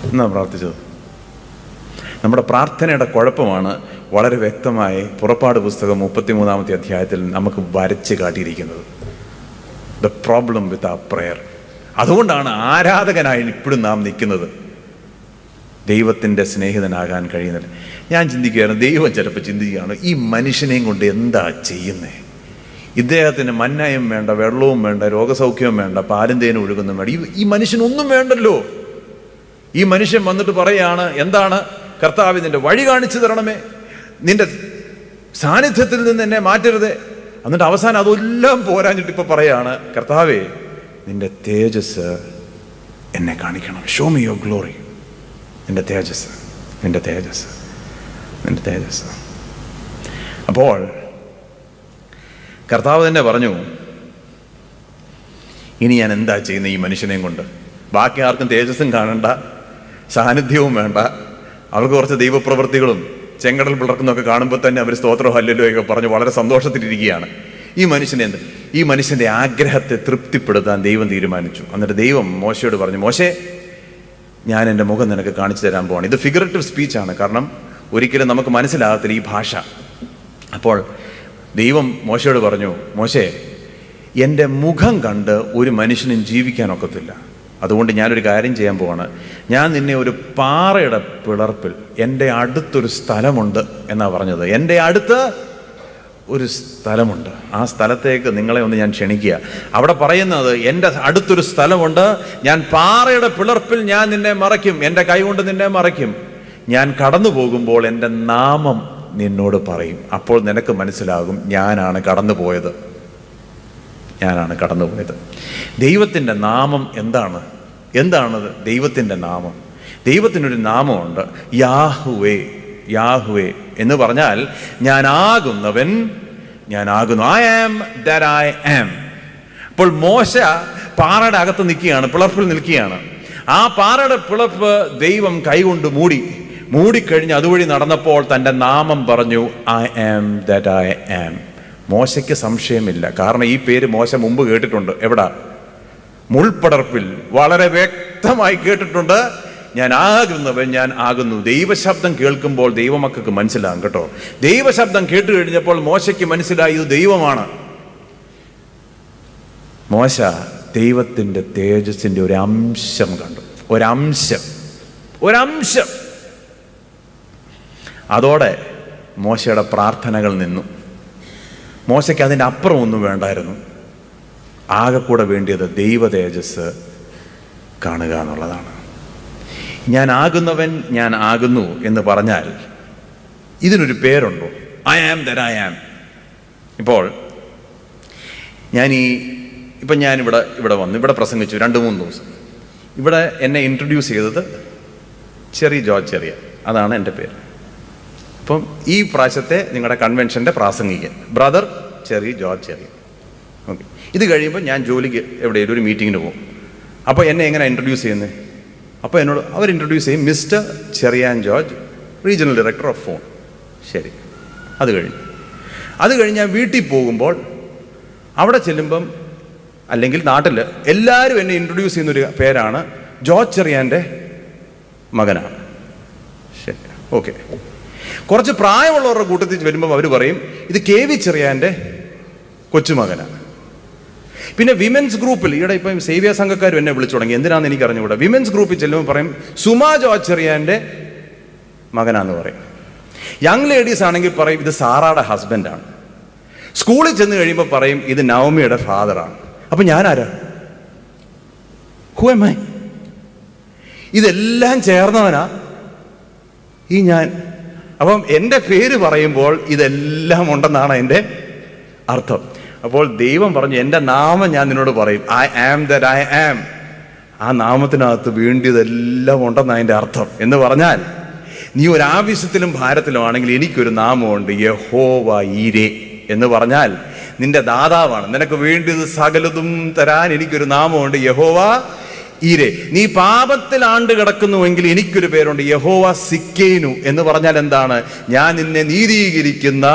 എന്നാ പ്രാർത്ഥിച്ചത്? നമ്മുടെ പ്രാർത്ഥനയുടെ കുഴപ്പമാണ് വളരെ വ്യക്തമായി പുറപ്പാട് പുസ്തകം 33-ാമത്തെ അധ്യായത്തിൽ നമുക്ക് വരച്ച് കാട്ടിയിരിക്കുന്നത്. ദ പ്രോബ്ലം വിത്ത് ആ പ്രെയർ. അതുകൊണ്ടാണ് ആരാധകനായി ഇപ്പോഴും നാം നിൽക്കുന്നത്, ദൈവത്തിൻ്റെ സ്നേഹിതനാകാൻ കഴിയുന്നില്ല. ഞാൻ ചിന്തിക്കുകയാണ്, ദൈവം ചിലപ്പോൾ ചിന്തിക്കുകയാണ്, ഈ മനുഷ്യനെയും കൊണ്ട് എന്താ ചെയ്യുന്നത്? ഇദ്ദേഹത്തിന് മന്നയും വേണ്ട, വെള്ളവും വേണ്ട, രോഗസൗഖ്യവും വേണ്ട, പാലും തേനും ഒഴുകുന്നും വേണ്ട, ഈ മനുഷ്യനൊന്നും വേണ്ടല്ലോ. ഈ മനുഷ്യൻ വന്നിട്ട് പറയാണ്, എന്താണ്? കർത്താവ് നിന്റെ വഴി കാണിച്ചു തരണമേ, നിന്റെ സാന്നിധ്യത്തിൽ നിന്ന് എന്നെ മാറ്റരുതേ. എന്നിട്ട് അവസാനം അതെല്ലാം പോരാഞ്ഞിട്ട് ഇപ്പൊ പറയാണ്, കർത്താവേ നിന്റെ തേജസ് എന്നെ കാണിക്കണം. Show me your glory. നിന്റെ തേജസ്, നിന്റെ തേജസ്, നിന്റെ തേജസ്. അപ്പോൾ കർത്താവ് തന്നെ പറഞ്ഞു, ഇനി ഞാൻ എന്താ ചെയ്യുന്നത് ഈ മനുഷ്യനെയും കൊണ്ട്? ബാക്കി ആർക്കും തേജസ്സും കാണണ്ട, സാന്നിധ്യവും വേണ്ട. അവർക്ക് കുറച്ച് ദൈവപ്രവൃത്തികളും ചെങ്കടൽ പിളർക്കുന്നൊക്കെ കാണുമ്പോൾ തന്നെ അവർ സ്തോത്രം ഹല്ലേലൂയ ഒക്കെ പറഞ്ഞ് വളരെ സന്തോഷത്തിലിരിക്കുകയാണ്. ഈ മനുഷ്യൻ്റെ ആഗ്രഹത്തെ തൃപ്തിപ്പെടുത്താൻ ദൈവം തീരുമാനിച്ചു. എന്നിട്ട് ദൈവം മോശയോട് പറഞ്ഞു, മോശേ ഞാൻ എൻ്റെ മുഖം നിനക്ക് കാണിച്ചു തരാൻ പോവാണ്. ഇത് ഫിഗറേറ്റീവ് സ്പീച്ചാണ്, കാരണം ഒരിക്കലും നമുക്ക് മനസ്സിലാകത്തില്ല ഈ ഭാഷ. അപ്പോൾ ദൈവം മോശയോട് പറഞ്ഞു, മോശേ എൻ്റെ മുഖം കണ്ട് ഒരു മനുഷ്യനും ജീവിക്കാനൊക്കത്തില്ല. അതുകൊണ്ട് ഞാനൊരു കാര്യം ചെയ്യാൻ പോവാണ്. ഞാൻ നിന്നെ ഒരു പാറയുടെ പിളർപ്പിൽ എൻ്റെ അടുത്തൊരു സ്ഥലമുണ്ട് എന്നാണ് പറഞ്ഞത്. എൻ്റെ അടുത്ത് ഒരു സ്ഥലമുണ്ട്, ആ സ്ഥലത്തേക്ക് നിങ്ങളെ ഒന്ന് ഞാൻ ക്ഷണിക്കുക. അവിടെ പറയുന്നത്, എൻ്റെ അടുത്തൊരു സ്ഥലമുണ്ട്, ഞാൻ പാറയുടെ പിളർപ്പിൽ ഞാൻ നിന്നെ മറയ്ക്കും, എൻ്റെ കൈ കൊണ്ട് നിന്നെ മറയ്ക്കും. ഞാൻ കടന്നു പോകുമ്പോൾ എൻ്റെ നാമം നിന്നോട് പറയും. അപ്പോൾ നിനക്ക് മനസ്സിലാകും ഞാനാണ് കടന്നുപോയത്, ഞാനാണ് കടന്നുപോയത്. ദൈവത്തിൻ്റെ നാമം എന്താണ്? എന്താണത് ദൈവത്തിൻ്റെ നാമം? ദൈവത്തിനൊരു നാമമുണ്ട്, യാഹ്വേ. യാഹ്വേ എന്ന് പറഞ്ഞാൽ ഞാനാകുന്നവൻ, ഞാനാകുന്നു. I am that I am. അപ്പോൾ മോശ പാറയുടെ അകത്ത് നിൽക്കുകയാണ്, പിളർപ്പിൽ നിൽക്കുകയാണ്. ആ പാറയുടെ പിളർപ്പ് ദൈവം കൈകൊണ്ട് മൂടിക്കഴിഞ്ഞ് അതുവഴി നടന്നപ്പോൾ തൻ്റെ നാമം പറഞ്ഞു, I am that I am. മോശയ്ക്ക് സംശയമില്ല, കാരണം ഈ പേര് മോശ മുമ്പ് കേട്ടിട്ടുണ്ട്. എവിടാ? മുൾപ്പടർപ്പിൽ വളരെ വ്യക്തമായി കേട്ടിട്ടുണ്ട്, ഞാൻ ആകുന്നവൻ, ഞാൻ ആകുന്നു. ദൈവശബ്ദം കേൾക്കുമ്പോൾ ദൈവമക്കൾക്ക് മനസ്സിലാകും കേട്ടോ. ദൈവശബ്ദം കേട്ട് കഴിഞ്ഞപ്പോൾ മോശയ്ക്ക് മനസ്സിലായി ഇത് ദൈവമാണ്. മോശ ദൈവത്തിൻ്റെ തേജസ്സിൻ്റെ ഒരു അംശം കണ്ടു, ഒരംശം. അതോടെ മോശയുടെ പ്രാർത്ഥനകൾ നിന്നു. മോശയ്ക്ക് അതിൻ്റെ അപ്പുറം ഒന്നും വേണ്ടായിരുന്നു. ആകെ കൂടെ വേണ്ടിയത് ദൈവ തേജസ് കാണുക എന്നുള്ളതാണ്. ഞാൻ ആകുന്നവൻ, ഞാൻ ആകുന്നു എന്ന് പറഞ്ഞാൽ ഇതിനൊരു പേരുണ്ടോ? I am that I am. ഇപ്പോൾ ഞാനിവിടെ വന്നു, ഇവിടെ പ്രസംഗിച്ചു 2-3 ദിവസം. ഇവിടെ എന്നെ ഇൻട്രൊഡ്യൂസ് ചെയ്തത് ചെറി ജോർജ് ചെറിയ, അതാണ് എൻ്റെ പേര്. അപ്പം ഈ പ്രാവശ്യത്തെ നിങ്ങളുടെ കൺവെൻഷൻ്റെ പ്രാസംഗികൻ ബ്രദർ ചെറി ജോർജ് ചെറിയ. ഓക്കെ, ഇത് കഴിയുമ്പോൾ ഞാൻ ജോലിക്ക് എവിടെയെങ്കിലും ഒരു മീറ്റിങ്ങിന് പോകും. അപ്പോൾ എന്നെ എങ്ങനെ ഇൻട്രൊഡ്യൂസ് ചെയ്യുന്നത്? അപ്പോൾ എന്നോട് അവർ ഇൻട്രൊഡ്യൂസ് ചെയ്യും, mister Cherian George, regional director of phone. ശരി, അത് കഴിഞ്ഞ് ഞാൻ വീട്ടിൽ പോകുമ്പോൾ അവിടെ ചെല്ലുമ്പം, അല്ലെങ്കിൽ നാട്ടിൽ എല്ലാവരും എന്നെ ഇൻട്രൊഡ്യൂസ് ചെയ്യുന്നൊരു പേരാണ് ജോർജ് ചെറിയാൻ്റെ മകനാണ്. ശരി, ഓക്കെ. കുറച്ച് പ്രായമുള്ളവരുടെ കൂട്ടത്തിൽ വരുമ്പം അവർ പറയും ഇത് KV ചെറിയാൻ്റെ കൊച്ചുമകനാണ്. പിന്നെ വിമൻസ് ഗ്രൂപ്പിൽ ഈയിടെ ഇപ്പം സേവ്യ സംഘക്കാരും എന്നെ വിളിച്ചു തുടങ്ങി, എന്തിനാണെന്ന് എനിക്ക് അറിഞ്ഞുകൂടാ. വിമൻസ് ഗ്രൂപ്പിൽ ചെല്ലുമ്പോൾ പറയും സുമാ ജോർജ് ചെറിയാൻ്റെ മകനാന്ന് പറയും. യങ് ലേഡീസ് ആണെങ്കിൽ പറയും ഇത് സാറായുടെ ഹസ്ബൻഡാണ്. സ്കൂളിൽ ചെന്ന് കഴിയുമ്പോൾ പറയും ഇത് നവമിയുടെ ഫാദറാണ്. അപ്പം ഞാനാരാ? Who am I? ഇതെല്ലാം ചേർന്നവനാ ഈ ഞാൻ. അപ്പം എൻ്റെ പേര് പറയുമ്പോൾ ഇതെല്ലാം ഉണ്ടെന്നാണ് എൻ്റെ അർത്ഥം. അപ്പോൾ ദൈവം പറഞ്ഞു എൻ്റെ നാമം ഞാൻ നിന്നോട് പറയും, I am that I am. ആ നാമത്തിനകത്ത് വേണ്ടിയതെല്ലാം ഉണ്ടെന്നാണ് അതിൻ്റെ അർത്ഥം. എന്ന് പറഞ്ഞാൽ നീ ഒരാവശ്യത്തിലും ഭാരത്തിലുമാണെങ്കിൽ എനിക്കൊരു നാമമുണ്ട്, യഹോവ ഈരേ. എന്ന് പറഞ്ഞാൽ നിന്റെ ദാതാവാണ്, നിനക്ക് വേണ്ടിയത് സകലതും തരാൻ എനിക്കൊരു നാമമുണ്ട്, യഹോവ ഈരേ. നീ പാപത്തിൽ ആണ്ട് കിടക്കുന്നുവെങ്കിൽ എനിക്കൊരു പേരുണ്ട്, യഹോവ സിക്കേനു. എന്ന് പറഞ്ഞാൽ എന്താണ്? ഞാൻ നിന്നെ നീതീകരിക്കുന്ന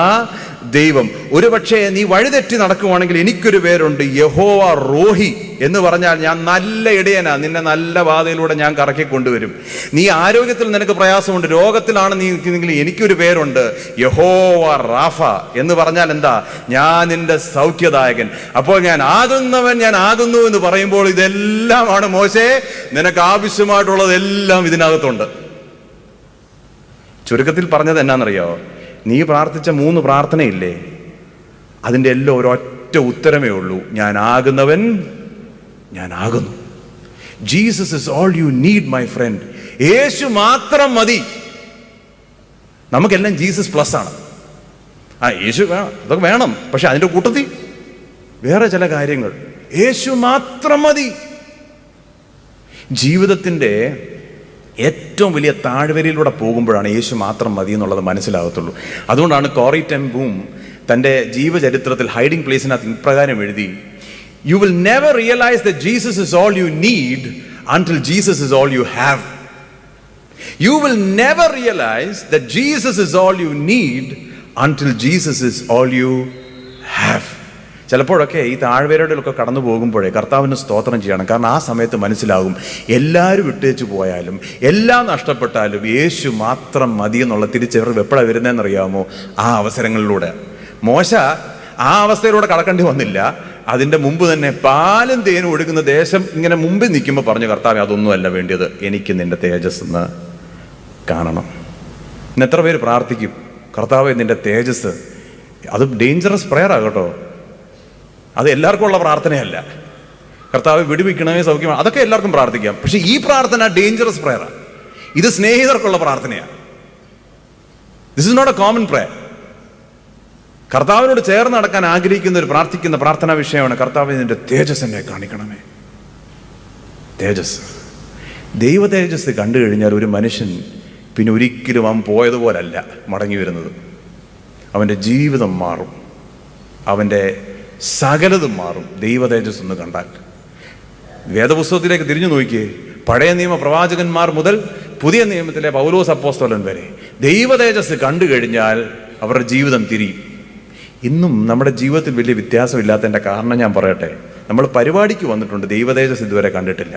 ദൈവം. ഒരുപക്ഷെ നീ വഴിതെറ്റി നടക്കുവാണെങ്കിൽ എനിക്കൊരു പേരുണ്ട്, യഹോവ റോഹി. എന്ന് പറഞ്ഞാൽ ഞാൻ നല്ല ഇടയനാ, നിന്നെ നല്ല പാതയിലൂടെ ഞാൻ കറക്കി കൊണ്ടുവരും. നീ ആരോഗ്യത്തിൽ നിനക്ക് പ്രയാസമുണ്ട്, രോഗത്തിലാണ് നീ നിൽക്കുന്നെങ്കിൽ എനിക്കൊരു പേരുണ്ട്, യഹോവ റാഫ. എന്ന് പറഞ്ഞാൽ എന്താ? ഞാൻ നിന്റെ സൗഖ്യദായകൻ. അപ്പോൾ ഞാൻ ആകുന്നവൻ, ഞാൻ ആകുന്നു എന്ന് പറയുമ്പോൾ ഇതെല്ലാമാണ് മോശേ, നിനക്ക് ആവശ്യമായിട്ടുള്ളതെല്ലാം ഇതിനകത്തുണ്ട്. ചുരുക്കത്തിൽ പറഞ്ഞത് എന്നാണെന്നറിയാമോ? നീ പ്രാർത്ഥിച്ച 3 പ്രാർത്ഥനയില്ലേ, അതിൻ്റെ എല്ലാം ഒരൊറ്റ ഉത്തരമേ ഉള്ളൂ, ഞാൻ ആകുന്നവൻ, ഞാൻ ആകുന്നു. Jesus is all you need my friend. യേശു മാത്രം മതി. നമുക്കെല്ലാം ജീസസ് പ്ലസ് ആണ്. യേശു അതൊക്കെ വേണം, പക്ഷെ അതിൻ്റെ കൂട്ടത്തിൽ വേറെ ചില കാര്യങ്ങൾ. യേശു മാത്രം മതി. ജീവിതത്തിൻ്റെ ഏറ്റവും വലിയ താഴ്വരയിലൂടെ പോകുമ്പോഴാണ് യേശു മാത്രം മതി എന്നുള്ളത് മനസ്സിലാകത്തുള്ളൂ. അതുകൊണ്ടാണ് കോറി ടെൻ ബൂം തൻ്റെ ജീവചരിത്രത്തിൽ ഹൈഡിംഗ് പ്ലേസിനകത്ത് ഇപ്രകാരം എഴുതി, you will never realise that Jesus is all you need until Jesus is all you have. You will never realize that Jesus is all you need until Jesus is all you have. ചിലപ്പോഴൊക്കെ ഈ താഴ്വരയിലൊക്കെ കടന്നു പോകുമ്പോഴേ കർത്താവിന് സ്തോത്രം ചെയ്യണം. കാരണം ആ സമയത്ത് മനസ്സിലാകും, എല്ലാവരും വിട്ടേച്ചു പോയാലും എല്ലാം നഷ്ടപ്പെട്ടാലും യേശു മാത്രം മതി എന്നുള്ള തിരിച്ചറിവ് എപ്പോഴാണ് വരുന്നതെന്നറിയാമോ? ആ അവസരങ്ങളിലൂടെ. മോശ ആ അവസ്ഥയിലൂടെ കടക്കേണ്ടി വന്നില്ല. അതിൻ്റെ മുമ്പ് തന്നെ പാലും തേനും ഒഴുകുന്ന ദേശം ഇങ്ങനെ മുമ്പിൽ നിൽക്കുമ്പോൾ പറഞ്ഞു, കർത്താവേ അതൊന്നുമല്ല വേണ്ടിയത്, എനിക്ക് നിൻ്റെ തേജസ് എന്ന് കാണണം. ഇന്ന് എത്ര പേര് പ്രാർത്ഥിക്കും, കർത്താവേ നിൻ്റെ തേജസ്? അത് ഡേഞ്ചറസ് പ്രെയറാണ് കേട്ടോ. അത് എല്ലാവർക്കും ഉള്ള പ്രാർത്ഥനയല്ല. കർത്താവെ വിടുവിക്കണമേ, സൗഖ്യം, അതൊക്കെ എല്ലാവർക്കും പ്രാർത്ഥിക്കാം. പക്ഷെ ഈ പ്രാർത്ഥന ഡേഞ്ചറസ് പ്രെയറാണ്. ഇത് സ്നേഹിതർക്കുള്ള പ്രാർത്ഥനയാണ്. This is not a common prayer. കർത്താവിനോട് ചേർന്ന് നടക്കാൻ ആഗ്രഹിക്കുന്ന ഒരു പ്രാർത്ഥിക്കുന്ന പ്രാർത്ഥനാ വിഷയമാണ്, കർത്താവേ നിന്റെ തേജസ് എന്നെ കാണിക്കണമേ. തേജസ്, ദൈവ തേജസ് കണ്ടു കഴിഞ്ഞാൽ ഒരു മനുഷ്യൻ പിന്നെ ഒരിക്കലും അവൻ പോയതുപോലല്ല മടങ്ങി വരുന്നത്. അവൻ്റെ ജീവിതം മാറും, അവൻ്റെ സകലതും മാറും ദൈവ തേജസ് ഒന്ന് കണ്ടാൽ. വേദപുസ്തകത്തിലേക്ക് തിരിഞ്ഞു നോക്കിയേ, പഴയ നിയമ പ്രവാചകന്മാർ മുതൽ പുതിയ നിയമത്തിലെ പൗലോസ് അപ്പോസ്തലൻ വരെ ദൈവ തേജസ് കണ്ടു കഴിഞ്ഞാൽ അവരുടെ ജീവിതം തിരിയും. ഇന്നും നമ്മുടെ ജീവിതത്തിൽ വലിയ വ്യത്യാസമില്ലാത്തതിൻ്റെ കാരണം ഞാൻ പറയട്ടെ. നമ്മൾ പരിപാടിക്ക് വന്നിട്ടുണ്ട്, ദൈവതേജസ് ഇതുവരെ കണ്ടിട്ടില്ല.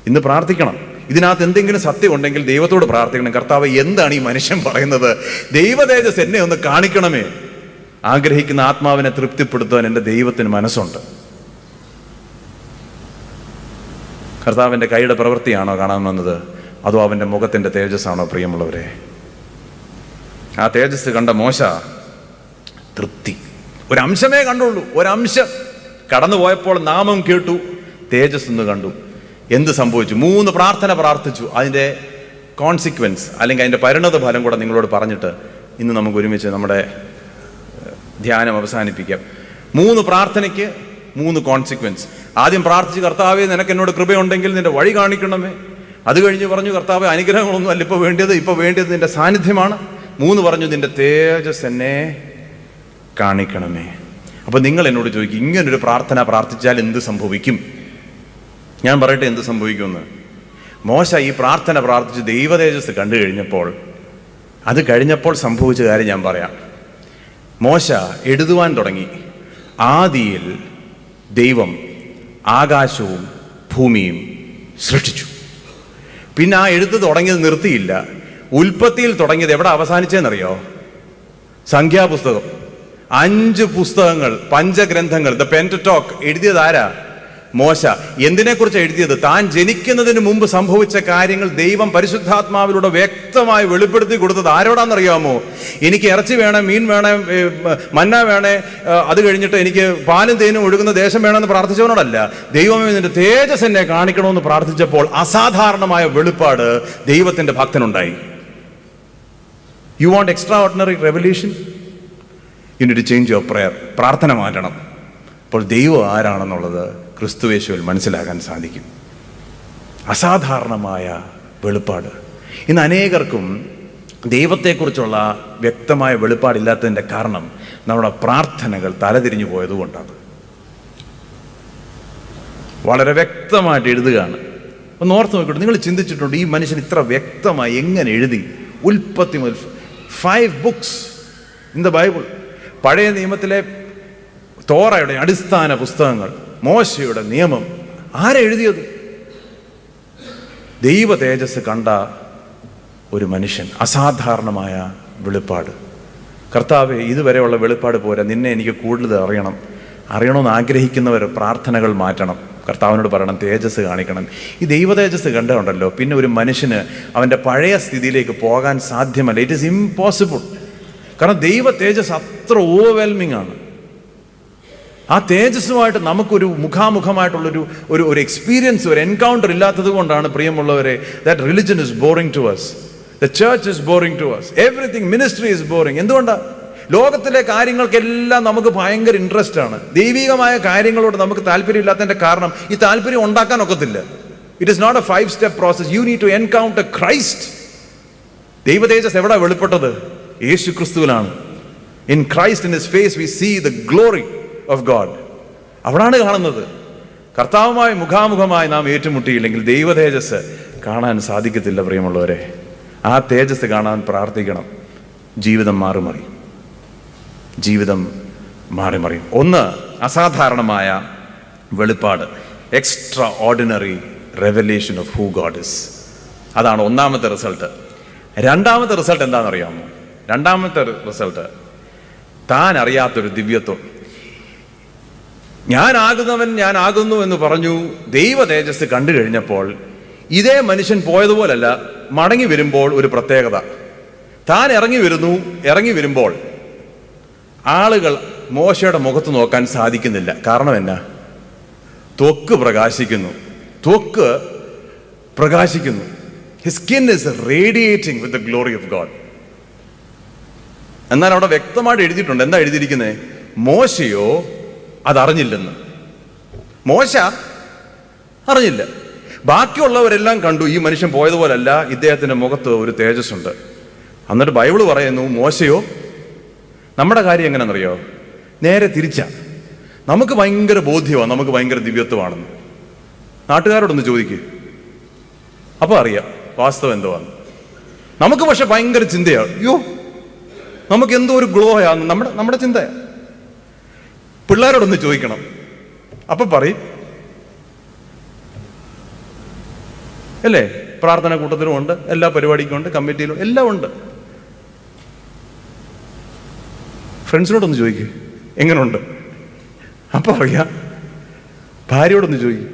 ഇന്ന് പ്രാർത്ഥിക്കണം. ഇതിനകത്ത് എന്തെങ്കിലും സത്യം ഉണ്ടെങ്കിൽ ദൈവത്തോട് പ്രാർത്ഥിക്കണം, കർത്താവ് എന്താണ് ഈ മനുഷ്യൻ പറയുന്നത്? ദൈവതേജസ് എന്നെ ഒന്ന് കാണിക്കണമേ. ആഗ്രഹിക്കുന്ന ആത്മാവിനെ തൃപ്തിപ്പെടുത്താൻ എൻ്റെ ദൈവത്തിന് മനസ്സുണ്ട്. കർത്താവിൻ്റെ കൈയുടെ പ്രവൃത്തിയാണോ കാണാൻ വന്നത്, അതോ അവൻ്റെ മുഖത്തിൻ്റെ തേജസ്സാണോ? പ്രിയമുള്ളവരെ, ആ തേജസ് കണ്ട മോശ തൃപ്തി, ഒരംശമേ കണ്ടുള്ളൂ. ഒരംശം കടന്നു പോയപ്പോൾ നാമം കേട്ടു, തേജസ് എന്ന് കണ്ടു. എന്ത് സംഭവിച്ചു? 3 പ്രാർത്ഥന പ്രാർത്ഥിച്ചു. അതിൻ്റെ കോൺസിക്വൻസ് അല്ലെങ്കിൽ അതിൻ്റെ പരിണത ഫലം കൂടെ നിങ്ങളോട് പറഞ്ഞിട്ട് ഇന്ന് നമുക്ക് ഒരുമിച്ച് നമ്മുടെ ധ്യാനം അവസാനിപ്പിക്കാം. 3 പ്രാർത്ഥനയ്ക്ക് 3 കോൺസിക്വൻസ്. ആദ്യം പ്രാർത്ഥിച്ച്, കർത്താവേ നിനക്ക് എന്നോട് കൃപയുണ്ടെങ്കിൽ നിന്റെ വഴി കാണിക്കണമേ. അത് കഴിഞ്ഞ് പറഞ്ഞു, കർത്താവേ അനുഗ്രഹങ്ങളൊന്നും അല്ല ഇപ്പോൾ വേണ്ടിയത് നിന്റെ സാന്നിധ്യമാണ്. 3 പറഞ്ഞു, നിന്റെ തേജസ് എന്നെ കാണിക്കണമേ. അപ്പോൾ നിങ്ങൾ എന്നോട് ചോദിക്കും, ഇങ്ങനൊരു പ്രാർത്ഥന പ്രാർത്ഥിച്ചാൽ എന്ത് സംഭവിക്കും? ഞാൻ പറയട്ടെ എന്ത് സംഭവിക്കുമെന്ന്. മോശ ഈ പ്രാർത്ഥന പ്രാർത്ഥിച്ച് ദൈവ തേജസ് കണ്ടു കഴിഞ്ഞപ്പോൾ സംഭവിച്ച കാര്യം ഞാൻ പറയാം. മോശ എഴുതുവാൻ തുടങ്ങി. ആദിയിൽ ദൈവം ആകാശവും ഭൂമിയും സൃഷ്ടിച്ചു. പിന്നെ ആ എഴുത്ത് തുടങ്ങിയത് നിർത്തിയില്ല. ഉൽപ്പത്തിയിൽ തുടങ്ങിയത് എവിടെ അവസാനിച്ചതെന്നറിയോ? സംഖ്യാപുസ്തകം. 5 പുസ്തകങ്ങൾ, പഞ്ചഗ്രന്ഥങ്ങൾ, ദ പെന്ററ്റോക്ക് എഴുതിയത് ആരാ? മോശ. എന്തിനെക്കുറിച്ച് എഴുതിയത്? താൻ ജനിക്കുന്നതിന് മുമ്പ് സംഭവിച്ച കാര്യങ്ങൾ ദൈവം പരിശുദ്ധാത്മാവിലൂടെ വ്യക്തമായി വെളിപ്പെടുത്തി കൊടുത്തത് ആരോടാണെന്നറിയാമോ? എനിക്ക് ഇറച്ചി വേണം, മീൻ വേണം, മന്ന വേണേ, അത് കഴിഞ്ഞിട്ട് എനിക്ക് പാലും തേനും ഒഴുകുന്ന ദേശം വേണമെന്ന് പ്രാർത്ഥിച്ചവനോടല്ല. ദൈവമേ നിന്റെ തേജസ് എന്നെ കാണിക്കണമെന്ന് പ്രാർത്ഥിച്ചപ്പോൾ അസാധാരണമായ വെളിപ്പാട് ദൈവത്തിന്റെ ഭക്തനുണ്ടായി. You want extraordinary revolution? You need to change your prayer. പ്രാർത്ഥന മാറ്റണം. അപ്പോൾ ദൈവം ആരാണെന്നുള്ളത് ക്രിസ്തുയേശുവിൽ മനസ്സിലാക്കാൻ സാധിക്കും. അസാധാരണമായ വെളിപ്പാട്. ഇന്ന് അനേകർക്കും ദൈവത്തെക്കുറിച്ചുള്ള വ്യക്തമായ വെളിപ്പാടില്ലാത്തതിൻ്റെ കാരണം നമ്മുടെ പ്രാർത്ഥനകൾ തലതിരിഞ്ഞു പോയതുകൊണ്ടാണ്. വളരെ വ്യക്തമായിട്ട് എഴുതുകയാണ്. ഒന്ന് ഓർത്ത് നോക്കിയിട്ട് നിങ്ങൾ ചിന്തിച്ചിട്ടുണ്ട്, ഈ മനുഷ്യൻ ഇത്ര വ്യക്തമായി എങ്ങനെ എഴുതി? ഉൽപ്പത്തി മുതൽ 5 books ഇൻ ദ ബൈബിൾ. പഴയ നിയമത്തിലെ തോറയുടെ അടിസ്ഥാന പുസ്തകങ്ങൾ, മോശയുടെ നിയമം, ആരെഴുതിയത്? ദൈവ തേജസ് കണ്ട ഒരു മനുഷ്യൻ. അസാധാരണമായ വെളിപ്പാട്. കർത്താവേ, ഇതുവരെയുള്ള വെളിപ്പാട് പോരാ, നിന്നെ എനിക്ക് കൂടുതൽ അറിയണമെന്ന് ആഗ്രഹിക്കുന്നവർ പ്രാർത്ഥനകൾ മാറ്റണം. കർത്താവിനോട് പറയണം, തേജസ് കാണിക്കണം. ഈ ദൈവ തേജസ് കണ്ടുണ്ടല്ലോ, പിന്നെ ഒരു മനുഷ്യന് അവൻ്റെ പഴയ സ്ഥിതിയിലേക്ക് പോകാൻ സാധ്യമല്ല. It is impossible. കാരണം ദൈവ തേജസ് അത്ര ഓവർവെൽമിംഗ് ആണ്. ആ തേജസ്സുമായിട്ട് നമുക്കൊരു മുഖാമുഖമായിട്ടുള്ളൊരു ഒരു എക്സ്പീരിയൻസ്, ഒരു എൻകൗണ്ടർ ഇല്ലാത്തത് കൊണ്ടാണ് പ്രിയമുള്ളവരെ, that religion is boring to us, the church is boring to us, everything, ministry is boring. എന്തുകൊണ്ടാണ്? ലോകത്തിലെ കാര്യങ്ങൾക്കെല്ലാം നമുക്ക് ഭയങ്കര ഇൻട്രസ്റ്റ് ആണ്. ദൈവികമായ കാര്യങ്ങളോട് നമുക്ക് താല്പര്യമില്ലാത്തതിന്റെ കാരണം ഈ താല്പര്യം ഉണ്ടാക്കാൻ ഒക്കത്തില്ല. It is not a 5-step process. You need to encounter Christ. ദൈവതേജസ് എവിടെ വെളിപ്പെട്ടത്? യേശു ക്രിസ്തുവിലാണ്. In Christ, in his face we see the glory of God. അവിടാണ് കാണുന്നത്. കർത്താവുമായി മുഖാമുഖമായി നാം ഏറ്റുമുട്ടിയില്ലെങ്കിൽ ദൈവതേജസ് കാണാൻ സാധിക്കത്തില്ല. പ്രിയമുള്ളവരെ, ആ തേജസ് കാണാൻ പ്രാർത്ഥിക്കണം. ജീവിതം മാറിമറിയും. ജീവിതം മാറിമറിയും. ഒന്ന്, അസാധാരണമായ വെളിപ്പാട്, extra ordinary revelation of who God is. അതാണ് ഒന്നാമത്തെ റിസൾട്ട്. രണ്ടാമത്തെ റിസൾട്ട് എന്താണെന്നറിയാമോ? രണ്ടാമത്തെ റിസൾട്ട് താൻ അറിയാത്തൊരു ദിവ്യത്വം. ഞാനാകുന്നവൻ ഞാനാകുന്നു എന്ന് പറഞ്ഞു ദൈവ തേജസ് കണ്ടു കഴിഞ്ഞപ്പോൾ ഇതേ മനുഷ്യൻ പോയതുപോലല്ല, മടങ്ങി വരുമ്പോൾ ഒരു പ്രത്യേകത. താൻ ഇറങ്ങി വരുമ്പോൾ ആളുകൾ മോശയുടെ മുഖത്ത് നോക്കാൻ സാധിക്കുന്നില്ല. കാരണം എന്നാ? ത്വക്ക് പ്രകാശിക്കുന്നു. ത്വക്ക് പ്രകാശിക്കുന്നു. His skin is radiating with the glory of God. എന്നാൽ അവിടെ വ്യക്തമായിട്ട് എഴുതിയിട്ടുണ്ട്. എന്താ എഴുതിയിരിക്കുന്നത്? മോശയോ അതറിഞ്ഞില്ലെന്ന്. മോശ അറിഞ്ഞില്ല. ബാക്കിയുള്ളവരെല്ലാം കണ്ടു ഈ മനുഷ്യൻ പോയതുപോലല്ല, ഇദ്ദേഹത്തിന്റെ മുഖത്ത് ഒരു തേജസ് ഉണ്ട്. എന്നിട്ട് ബൈബിള് പറയുന്നു മോശയോ. നമ്മുടെ കാര്യം എങ്ങനെയാണെന്നറിയോ? നേരെ തിരിച്ച. നമുക്ക് ഭയങ്കര ബോധ്യമാണ്, നമുക്ക് ഭയങ്കര ദിവ്യത്വമാണെന്ന്. നാട്ടുകാരോടൊന്ന് ചോദിക്കുക, അപ്പൊ അറിയാം വാസ്തവം എന്തുവാന്ന്. നമുക്ക് പക്ഷെ ഭയങ്കര ചിന്തയാണ്. അയ്യോ, നമുക്ക് എന്തോ ഒരു ഗ്ലോയാണ് നമ്മുടെ ചിന്തയാ. പിള്ളേരോടൊന്ന് ചോദിക്കണം, അപ്പൊ പറയും അല്ലേ? പ്രാർത്ഥന കൂട്ടത്തിലും ഉണ്ട്, എല്ലാ പരിപാടിക്കും ഉണ്ട്, കമ്മിറ്റിയിലും എല്ലാം ഉണ്ട്. ഫ്രണ്ട്സിനോടൊന്ന് ചോദിക്കുക എങ്ങനെയുണ്ട്, അപ്പൊ അറിയാം. ഭാര്യയോടൊന്ന് ചോദിക്കും.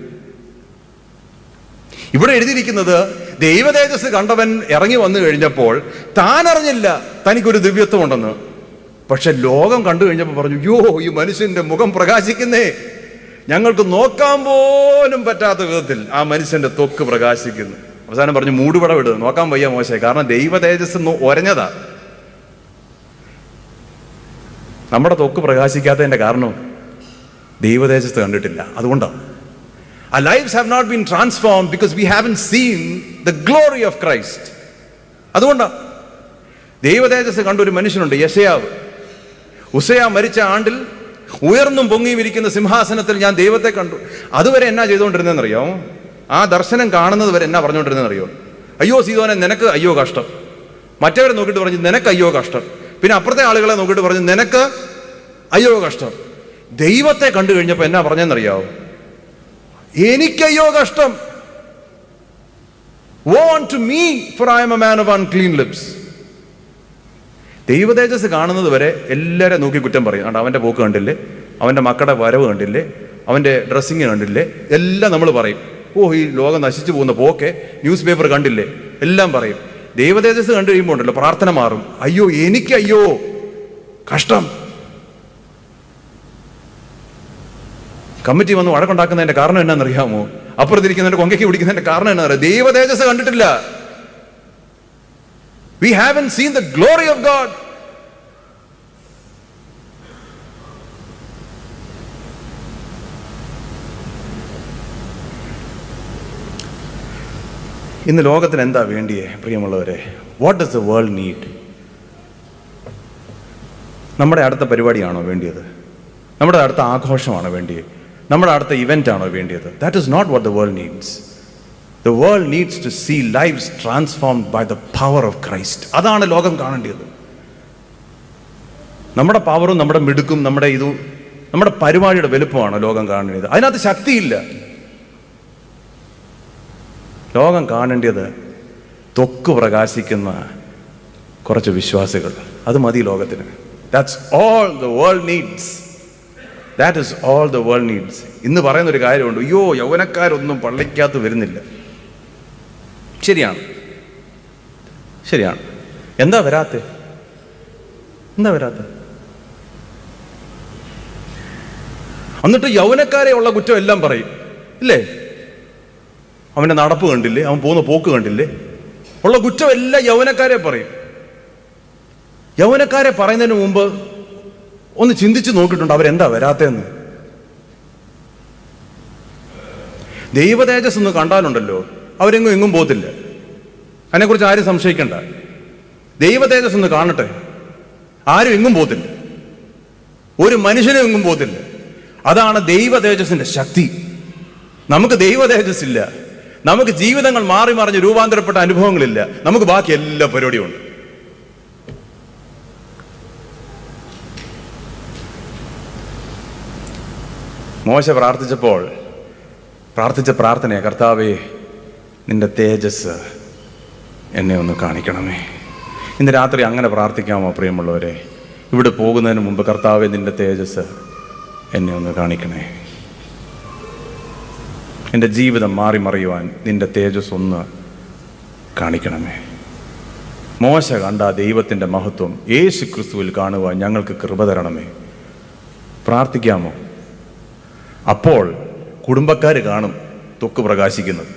ഇവിടെ എഴുതിയിരിക്കുന്നത് ദൈവതേജസ് കണ്ടവൻ ഇറങ്ങി വന്നു കഴിഞ്ഞപ്പോൾ താൻ അറിഞ്ഞില്ല തനിക്കൊരു ദിവ്യത്വം ഉണ്ടെന്ന്. പക്ഷെ ലോകം കണ്ടു കഴിഞ്ഞപ്പോൾ പറഞ്ഞു, യോ, ഈ മനുഷ്യന്റെ മുഖം പ്രകാശിക്കുന്നേ, ഞങ്ങൾക്ക് നോക്കാൻ പോലും പറ്റാത്ത വിധത്തിൽ ആ മനുഷ്യന്റെ ത്വക്ക് പ്രകാശിക്കുന്നു. അവസാനം പറഞ്ഞു മൂടുപട വിടുക, നോക്കാൻ വയ്യ മോശം. കാരണം ദൈവ തേജസ് ഒരഞ്ഞതാ. നമ്മുടെ ത്വക്ക് പ്രകാശിക്കാത്തതിന്റെ കാരണം ദൈവ തേജസ് കണ്ടിട്ടില്ല. അതുകൊണ്ടാണ്. Our lives have not been transformed because we haven't seen the glory of Christ. അതുകൊണ്ടാണ്. ദൈവ തേജസ് കണ്ട ഒരു മനുഷ്യനുണ്ട്, യെശയ്യാവ്. ഉസ്സയ മരിച്ച ആണ്ടിൽ ഉയർന്നും പൊങ്ങിയും ഇരിക്കുന്ന സിംഹാസനത്തിൽ ഞാൻ ദൈവത്തെ കണ്ടു. അതുവരെ എന്നാ ചെയ്തുകൊണ്ടിരുന്നതെന്നറിയോ? ആ ദർശനം കാണുന്നത് വരെ എന്നാ പറഞ്ഞുകൊണ്ടിരുന്നതെന്നറിയോ? അയ്യോ സീതോനെ, നിനക്ക് അയ്യോ കഷ്ടം. മറ്റവരെ നോക്കിയിട്ട് പറഞ്ഞു നിനക്ക് അയ്യോ കഷ്ടം. പിന്നെ അപ്പുറത്തെ ആളുകളെ നോക്കിയിട്ട് പറഞ്ഞു നിനക്ക് അയ്യോ കഷ്ടം. ദൈവത്തെ കണ്ടു കഴിഞ്ഞപ്പോൾ എന്നാ പറഞ്ഞെന്നറിയാവോ? എനിക്കയ്യോ കഷ്ടം. Woe unto me, for I am a man of unclean lips. ദൈവ തേജസ് കാണുന്നത് വരെ എല്ലാവരും നോക്കി കുറ്റം പറയും. അവന്റെ പോക്ക് കണ്ടില്ലേ, അവന്റെ മക്കളുടെ വരവ് കണ്ടില്ലേ, അവന്റെ ഡ്രസ്സിങ് കണ്ടില്ലേ, എല്ലാം നമ്മൾ പറയും. ഓ, ഈ ലോകം നശിച്ചു പോകുന്ന പോക്കെ, ന്യൂസ് പേപ്പർ കണ്ടില്ലേ, എല്ലാം പറയും. ദൈവ തേജസ് കണ്ടു കഴിയുമ്പോൾ ഉണ്ടല്ലോ പ്രാർത്ഥന മാറും. അയ്യോ എനിക്കയ്യോ കഷ്ടം. കമ്മിറ്റി വന്ന് വഴക്കുണ്ടാക്കുന്നതിന്റെ കാരണം എന്നാണെന്നറിയാമോ? അപ്പുറത്തിരിക്കുന്നതിന്റെ കൊങ്കയ്ക്ക് പിടിക്കുന്നതിന്റെ കാരണം എന്നാ അറിയാം? ദൈവ തേജസ് കണ്ടിട്ടില്ല. We haven't seen the glory of God. ഇന്ന് ലോകത്തിന് എന്താ വേണ്ടിയേ പ്രിയമുള്ളവരെ? What does the world need? നമ്മുടെ അടുത്ത പരിപാടിയാണോ വേണ്ടിയത്? നമ്മുടെ അടുത്ത ആഘോഷമാണോ വേണ്ടിയത്? നമ്മുടെ അടുത്ത ഇവന്റ് ആണോ വേണ്ടിയത്? That is not what the world needs. The world needs to see lives transformed by the power of Christ. അതാണ് ലോകം കാണേണ്ടത്. നമ്മുടെ പവറും നമ്മുടെ മിടുക്കും നമ്മുടെ പരിപാടിയുടെ വലുപ്പമാണ് ലോകം കാണേണ്ടത്. അതിനകത്ത് ശക്തിയില്ല. ലോകം കാണേണ്ടത് ത്വക്ക് പ്രകാശിക്കുന്ന കുറച്ച് വിശ്വാസികൾ. അത് മതി ലോകത്തിന്. That's all the world needs. That is all the world needs. ഇന്ന് പറയുന്നൊരു കാര്യമുണ്ട്, അയ്യോ യൗവനക്കാരൊന്നും പള്ളിക്കകത്ത് വരുന്നില്ല. ശരിയാണ്. എന്താ വരാത്തെ? എന്നിട്ട് യൗവനക്കാരെ ഉള്ള കുറ്റം എല്ലാം പറയും ഇല്ലേ? അവന്റെ നടപ്പ് കണ്ടില്ലേ, അവൻ പോകുന്ന പോക്ക് കണ്ടില്ലേ, ഉള്ള കുറ്റം എല്ലാം യൗവനക്കാരെ പറയും. യൗവനക്കാരെ പറയുന്നതിന് മുമ്പ് ഒന്ന് ചിന്തിച്ചു നോക്കിയിട്ടുണ്ട് അവരെന്താ വരാത്തതെന്ന്. ദൈവ തേജസ് ഒന്ന് കണ്ടാലുണ്ടല്ലോ അവരെങ്ങും എങ്ങും പോകത്തില്ല. അതിനെക്കുറിച്ച് ആരും സംശയിക്കണ്ട. ദൈവ തേജസ് ഒന്ന് കാണട്ടെ, ആരും എങ്ങും പോകത്തില്ല, ഒരു മനുഷ്യനും എങ്ങും പോകത്തില്ല. അതാണ് ദൈവ തേജസ്സിന്റെ ശക്തി. നമുക്ക് ദൈവ തേജസ് ഇല്ല, നമുക്ക് ജീവിതങ്ങൾ മാറി മറിഞ്ഞ് രൂപാന്തരപ്പെട്ട അനുഭവങ്ങളില്ല, നമുക്ക് ബാക്കി എല്ലാ പരിപാടിയും ഉണ്ട്. മോശ പ്രാർത്ഥിച്ച പ്രാർത്ഥനയെ, കർത്താവേ നിന്റെ തേജസ് എന്നെ ഒന്ന് കാണിക്കണമേ. ഇന്ന് രാത്രി അങ്ങനെ പ്രാർത്ഥിക്കാമോ പ്രിയമുള്ളവരെ? ഇവിടെ പോകുന്നതിന് മുമ്പ്, കർത്താവേ നിന്റെ തേജസ് എന്നെ ഒന്ന് കാണിക്കണേ, എൻ്റെ ജീവിതം മാറി മറിയുവാൻ നിന്റെ തേജസ് ഒന്ന് കാണിക്കണമേ. മോശ കണ്ട ദൈവത്തിൻ്റെ മഹത്വം യേശു ക്രിസ്തുവിൽ കാണുവാൻ ഞങ്ങൾക്ക് കൃപ തരണമേ. പ്രാർത്ഥിക്കാമോ? അപ്പോൾ കുടുംബക്കാർ കാണും ത്വക്ക് പ്രകാശിക്കുന്നത്,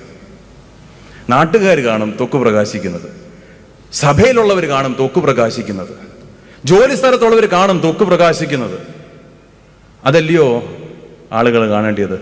നാട്ടുകാർ കാണും ത്വക്ക് പ്രകാശിക്കുന്നത്, സഭയിലുള്ളവർ കാണും ത്വക്ക് പ്രകാശിക്കുന്നത്, ജോലി സ്ഥലത്തുള്ളവർ കാണും ത്വക്ക് പ്രകാശിക്കുന്നത്. അതല്ലയോ ആളുകൾ കാണേണ്ടത്?